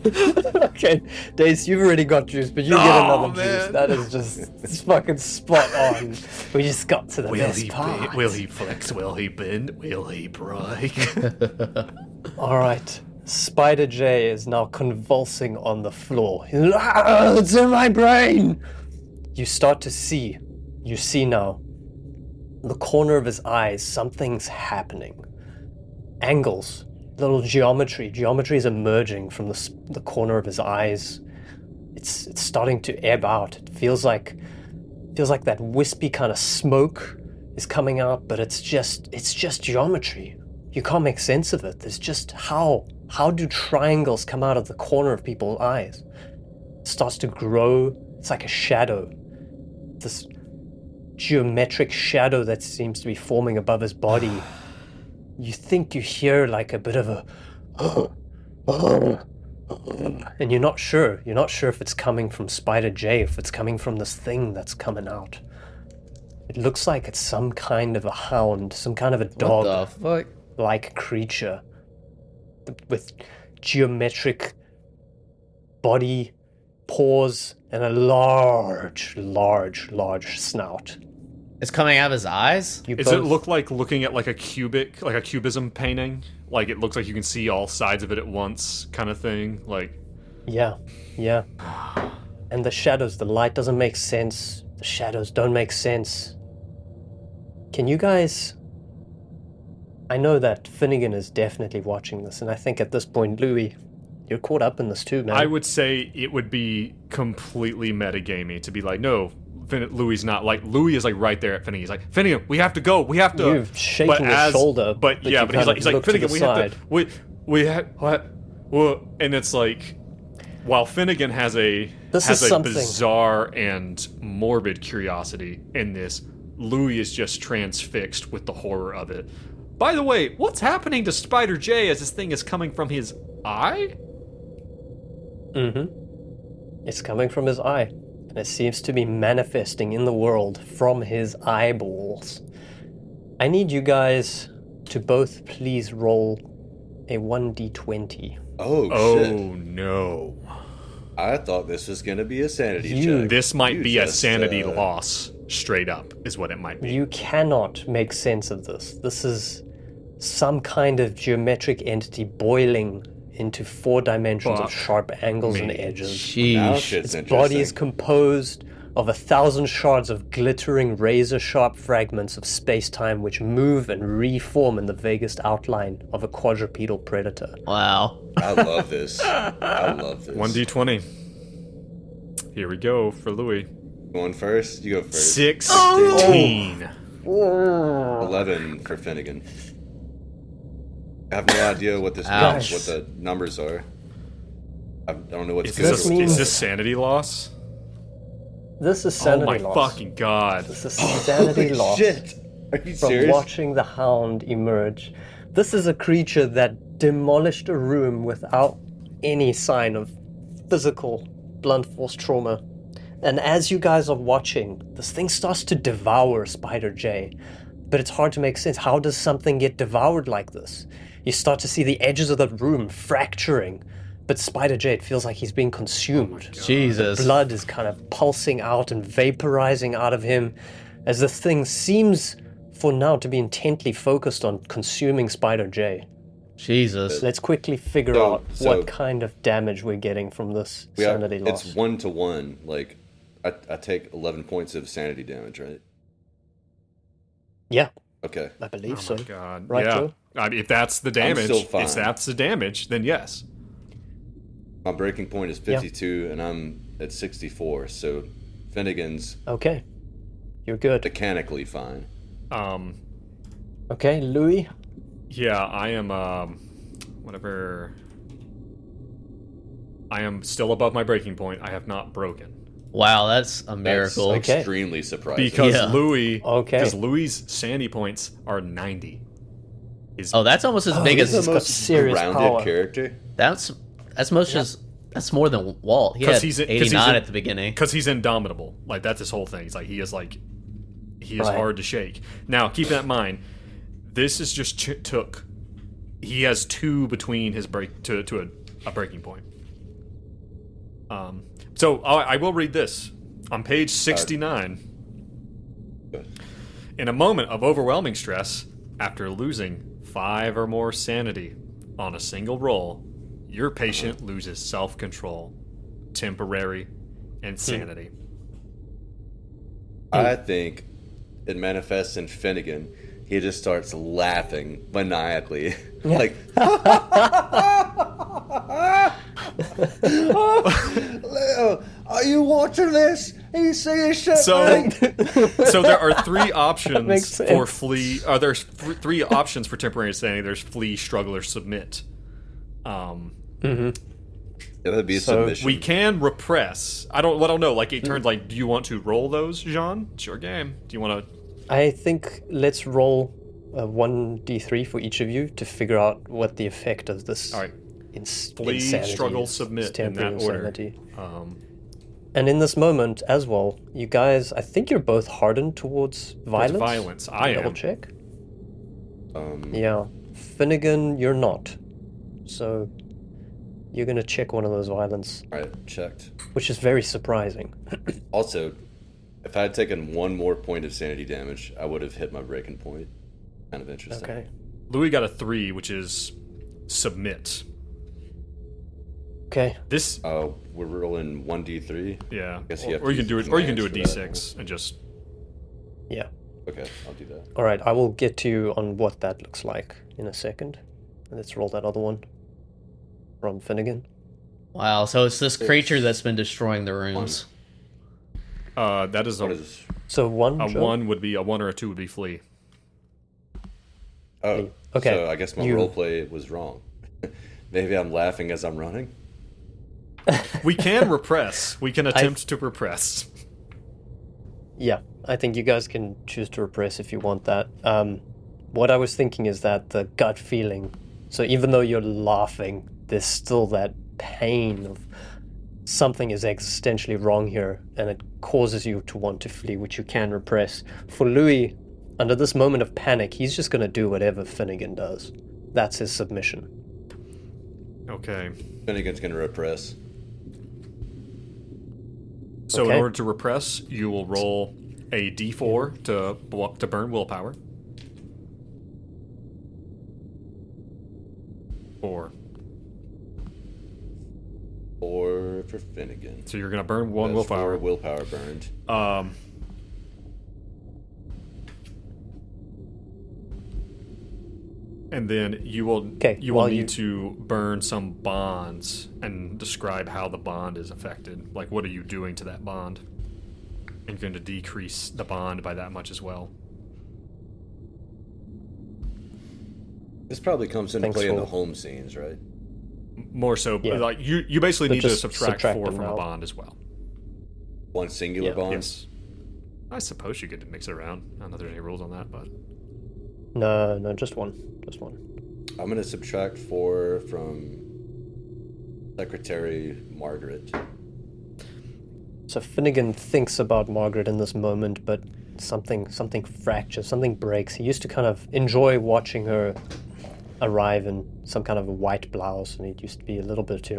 okay, Dace, you've already got juice, but you get Oh, another man. juice. That is just it's fucking spot on. We just got to the Will best he part. will he flex? Will he bend? Will he break? All right, Spider J is now convulsing on the floor. He's like, "Ah, it's in my brain." You start to see. You see now. In the corner of his eyes, something's happening. Angles, little geometry. Geometry is emerging from the corner of his eyes. It's starting to ebb out. It feels like that wispy kind of smoke is coming out, but it's just geometry. You can't make sense of it. There's just how do triangles come out of the corner of people's eyes? It starts to grow. It's like a shadow. This geometric shadow that seems to be forming above his body. You think you hear like a bit of a and you're not sure if it's coming from Spider J, if it's coming from this thing that's coming out. It looks like it's some kind of a hound, some kind of a dog What the fuck? like creature with geometric body, paws, and a large snout. It's coming out of his eyes? Does it look like looking at like a cubism painting? Like it looks like you can see all sides of it at once, kind of thing. Like, Yeah. And the shadows, the light doesn't make sense. The shadows don't make sense. Can you guys... I know that Finnegan is definitely watching this, and I think at this point, Louis, you're caught up in this too, man. I would say it would be completely metagamey to be like, no, Louis is not like Louis is like right there at Finnegan. He's like, Finnegan, we have to go. We have to. You've shaken his shoulder, but but yeah, you but he's kind of like look to Finnegan, the we side. have to. We have what? And it's like, while Finnegan has a This has is a something. bizarre and morbid curiosity in this. Louis is just transfixed with the horror of it. By the way, what's happening to Spider J as this thing is coming from his eye? It's coming from his eye, and it seems to be manifesting in the world from his eyeballs. I need you guys to both please roll a 1d20. Oh, shit. No. I thought this was going to be a sanity You- check. This might You be a just, sanity loss, straight up, is what it might be. You cannot make sense of this. This is some kind of geometric entity boiling into 4 dimensions Fuck of sharp angles and me. edges. Now Sheesh. shit's Its body is interesting. composed of 1,000 shards of glittering razor-sharp fragments of space-time which move and reform in the vaguest outline of a quadrupedal predator. Wow. I love this. I love this. 1d20. Here we go for Louis. Going first? You go first. 16. 11 for Finnegan. I have no idea what this Ouch. means, what the numbers are. I don't know what's Is good. this, means- is this sanity loss? This is Oh sanity my loss. fucking god. This is sanity Holy loss shit! Are you from serious? watching the Hound emerge. This is a creature that demolished a room without any sign of physical blunt force trauma. And as you guys are watching, this thing starts to devour Spider J. But it's hard to make sense. How does something get devoured like this? You start to see the edges of the room fracturing. But Spider J, it feels like he's being consumed. Jesus. Blood is kind of pulsing out and vaporizing out of him as the thing seems for now to be intently focused on consuming Spider J. Jesus. Let's quickly figure So- out so- what kind of damage we're getting from this We have- sanity loss. It's 1-to-1. Like, I take 11 points of sanity damage, right? Yeah, Okay. I believe Oh so. my god. Right, yeah. Joe? I mean, if that's the damage, still fine. if that's the damage, then yes. My breaking point is 52, and I'm at 64, so Finnegan's Okay, you're good. mechanically fine. Okay, Louis. Yeah, I am whatever. I am still above my breaking point. I have not broken. Wow, that's a miracle. That's Okay. extremely surprising. Because Yeah. Louis Okay. because Louis' sanity points are 90. Oh, that's almost as big He's as the got most serious grounded power. character. that's that's more than Walt. He 'Cause had he's in- 'cause 89 he's in- at the beginning. Because he's indomitable. Like, that's his whole thing. He's like, he is Right. hard to shake. Now, keep that in mind. This is just he has 2 between his break to a breaking point. So I will read this on page 69. In a moment of overwhelming stress, after losing 5 or more sanity on a single roll, your patient loses self-control, temporary insanity. I think it manifests in Finnegan. He just starts laughing maniacally. Like, Leo, are you watching this? He's saying shit. So, right? so there are 3 makes options sense. for flee. There's 3 options for temporary insanity. There's flee, struggle, or submit. Yeah, that'd be a So submission. We can repress. I don't know. Like, it turns like, do you want to roll those, Jean? It's your game. Do you want to? I think let's roll a 1d3 for each of you to figure out what the effect of this All right. Flee, insanity struggle, is. submit It's in temporary that order. insanity. Um, And in this moment as well, you guys, I think you're both hardened towards violence. violence. I Double am. check. Yeah. Finnegan, you're not. So you're going to check one of those violence, All right, checked. which is very surprising. Also, if I had taken 1 more point of sanity damage, I would have hit my breaking point. Kind of interesting. Okay. Louis got a 3, which is submit. Okay. This, We're rolling 1d3. yeah. Guess you have Or to you can do use it. Or you can do a commands for that. D6 and just. Yeah. Okay, I'll do that. All right. I will get to you on what that looks like in a second. Let's roll that other one from Finnegan. Wow, so it's this creature that's been destroying the rooms. That is What a is? So one. a Joe? 1 would be a 1 or a 2 would be flee. Oh, Okay, So I guess my you- roleplay was wrong. Maybe I'm laughing as I'm running. We can repress. We can attempt to repress. Yeah, I think you guys can choose to repress if you want that. What I was thinking is that the gut feeling. So even though you're laughing, there's still that pain of something is existentially wrong here, and it causes you to want to flee, which you can repress. For Louis, under this moment of panic, he's just going to do whatever Finnegan does. That's his submission. Okay. Finnegan's gonna repress. So Okay. in order to repress, you will roll a d4 to burn willpower. 4. Or for Finnegan. So you're gonna burn one That's willpower. 4 willpower burned. And then you will Okay, you will while need you- to burn some bonds and describe how the bond is affected. Like, what are you doing to that bond? And you're going to decrease the bond by that much as well. This probably comes into Thanks play in for- the home scenes, right? More so, Yeah. like you basically So need to just subtract subtract 4 them from a out. bond as well. One singular Yeah. bond. Yes. I suppose you could mix it around. I don't know if there's any rules on that, but No, just one. Just one. I'm gonna subtract 4 from Secretary Margaret. So Finnegan thinks about Margaret in this moment, but something fractures, something breaks. He used to kind of enjoy watching her arrive in some kind of a white blouse, and it used to be a little bit,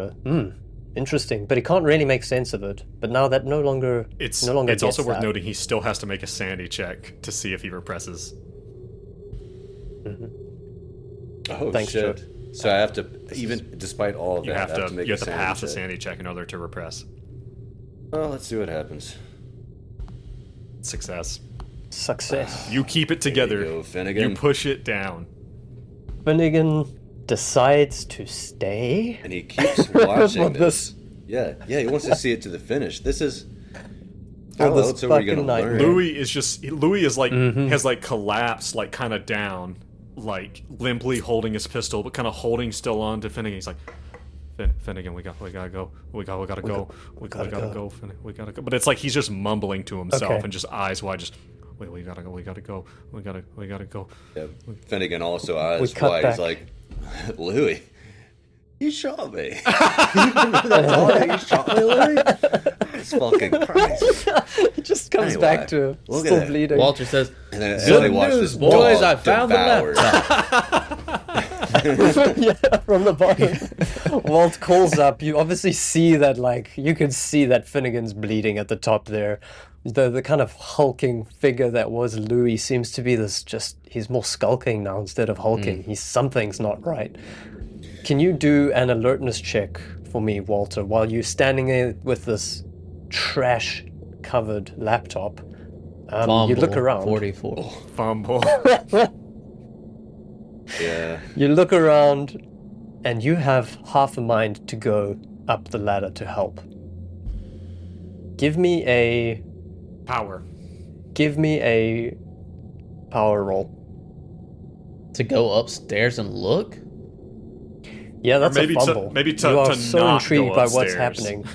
interesting. But he can't really make sense of it. But now that no longer it's also also worth that. noting he still has to make a sanity check to see if he represses. Oh Thanks, shit! Joe. So I have to, even despite all of You that, have I have to make you have to pass a check. sanity check in order to repress. Well, let's see what happens. Success. Success. You keep it together. There you go, Finnegan. You push it down. Finnegan decides to stay. And he keeps watching Well, this. Yeah, he wants to see it to the finish. This is. Well, How this else are we gonna fucking nightmare. learn? Louis is like Mm-hmm. has like collapsed, like kind of down, like limply holding his pistol, but kind of holding still on to Finnegan. He's like, Finnegan, we gotta go, we gotta go, we gotta go, Finnegan, we gotta go. But it's like he's just mumbling to himself Okay. and just eyes wide, just we gotta go, we gotta go. Yeah, Finnegan also eyes We cut wide. back. He's like, Louis, you shot me. You remember that time you shot me, Louis? That's fucking Christ. It just comes Anyway, back to look at still that. bleeding. Walter says, And then "Good they watch news, this boys! dog I found the devour. laptop." Yeah, from the bottom. Walt calls up. You obviously see that, like, you can see that Finnegan's bleeding at the top there. The kind of hulking figure that was Louis seems to be this he's more skulking now instead of hulking. Something's not right. Can you do an alertness check for me, Walter, while you're standing there with this trash-covered laptop? You look Fumble, around. 44. Fumble. Yeah. You look around, and you have half a mind to go up the ladder to help. Give me a Power. power roll. To go upstairs and look? Yeah, that's maybe a fumble. maybe to you are to so not intrigued go by what's upstairs. happening.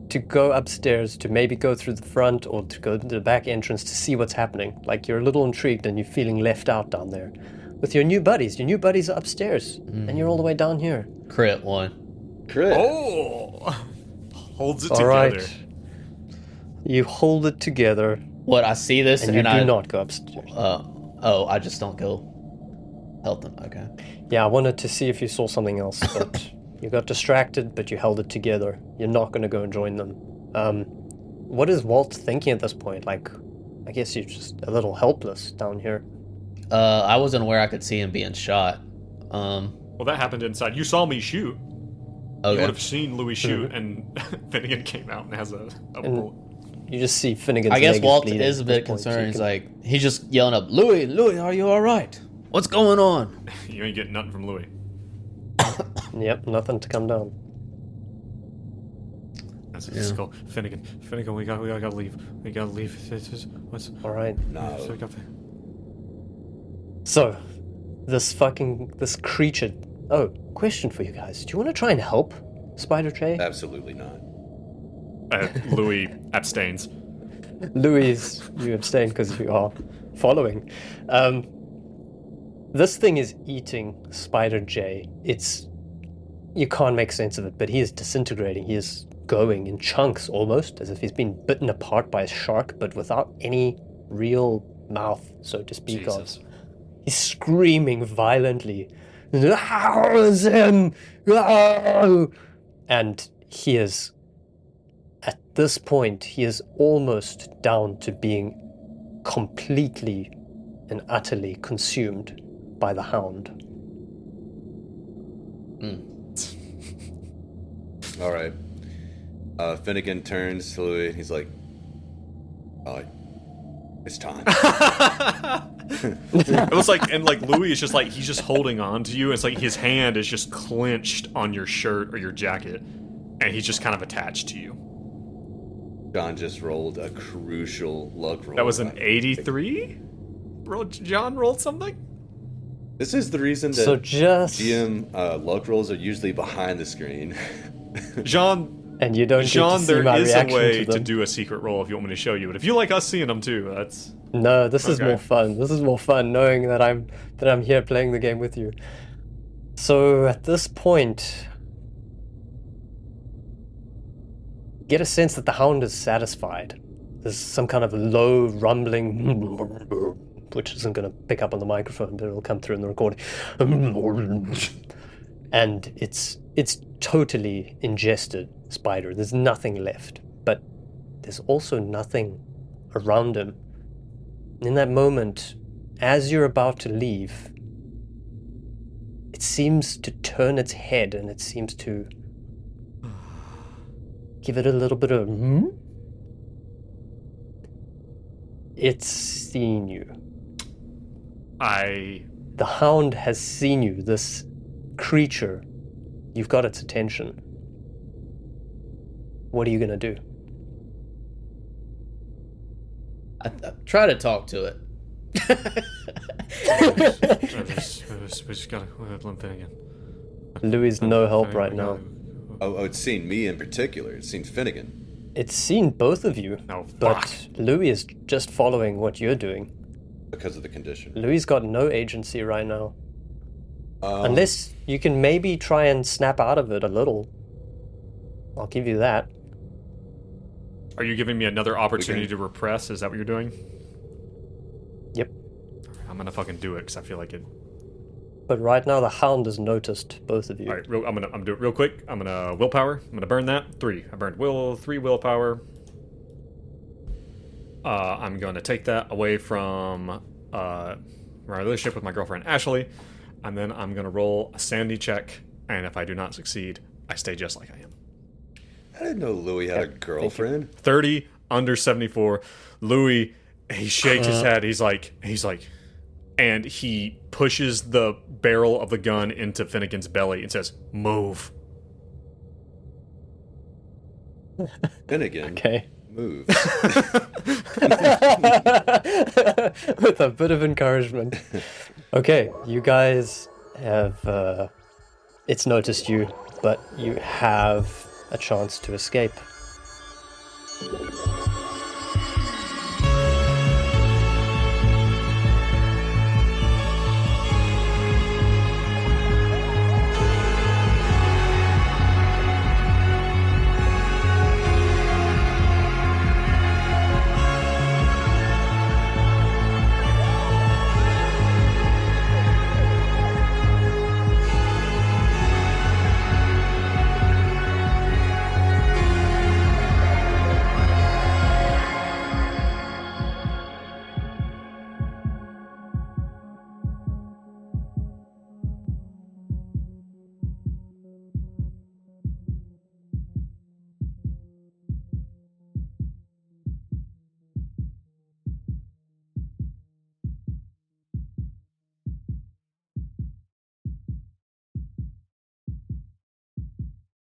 To go upstairs, to maybe go through the front or to go to the back entrance to see what's happening. Like you're a little intrigued and you're feeling left out down there. With your new buddies. Your new buddies are upstairs. And you're all the way down here. Crit 1. Crit. Oh, holds it All together. right. You hold it together What, I see this and and, you do I... not go upstairs. I just don't go help them. Okay. Yeah, I wanted to see if you saw something else, but you got distracted, but you held it together. You're not going to go and join them. What is Walt thinking at this point? Like, I guess you're just a little helpless down here. I wasn't aware I could see him being shot. Well, that happened inside. You saw me shoot. You would Okay. have seen Louis shoot, and Finnegan came out and has a bullet. You just see Finnegan's I guess leg Walt bleeding is a at this bit point, so concerned. you He's can- like, he's just yelling up, Louis, are you alright? What's going on? You ain't getting nothing from Louis. Yep, nothing to come down. That's just go. Finnegan, we gotta leave. We gotta leave. What's? All right. No. So, this creature... Oh, question for you guys. Do you want to try and help? Spider J? Absolutely not. Louis abstains. Louis, you abstain because you are following. This thing is eating Spider J. You can't make sense of it, but he is disintegrating. He is going in chunks almost, as if he's been bitten apart by a shark, but without any real mouth, so to speak Jesus. of. He's screaming violently. And he is, at this point, he is almost down to being completely and utterly consumed by the hound. All right. Finnegan turns to Louis. He's like, "Oh, it's time." It was like, and like Louis is just like, he's just holding on to you. It's like his hand is just clenched on your shirt or your jacket, and he's just kind of attached to you. John just rolled a crucial luck roll. That was an 83? John rolled something? This is the reason that So just GM luck rolls are usually behind the screen. John, and you don't get to John, see there my is a reaction way to to them. do a secret roll if you want me to show you. But if you like us seeing them too, that's... No, this is Okay. more fun. This is more fun knowing that I'm here playing the game with you. So at this point, get a sense that the hound is satisfied. There's some kind of low rumbling, which isn't going to pick up on the microphone, but it'll come through in the recording. And it's totally ingested Spider. There's nothing left, but there's also nothing around him. In that moment, as you're about to leave, it seems to turn its head and it seems to give it a little bit of It's seen you. The hound has seen you, this creature. You've got its attention. What are you gonna do? I try to talk to it. We just gotta limp in again. Louis, no help right now. Oh, it's seen me in particular. It's seen Finnegan. It's seen both of you, Oh, but fuck. Louis is just following what you're doing. Because of the condition. Louis got no agency right now. Um, Unless you can maybe try and snap out of it a little. I'll give you that. Are you giving me another opportunity to repress? Is that what you're doing? Yep. I'm gonna fucking do it because I feel like it. But right now the hound has noticed both of you. All right, I'm gonna do it real quick. I'm gonna willpower. I'm gonna burn that 3. I burned 3 willpower. I'm going to take that away from my relationship with my girlfriend Ashley, and then I'm gonna roll a sanity check. And if I do not succeed, I stay just like I am. I didn't know Louis had a girlfriend. 30 under 74. Louis, he shakes his head. He's like, and he pushes the barrel of the gun into Finnegan's belly and says, "Move." Finnegan. Okay. Move. With a bit of encouragement. Okay, you guys have... it's noticed you, but you have a chance to escape.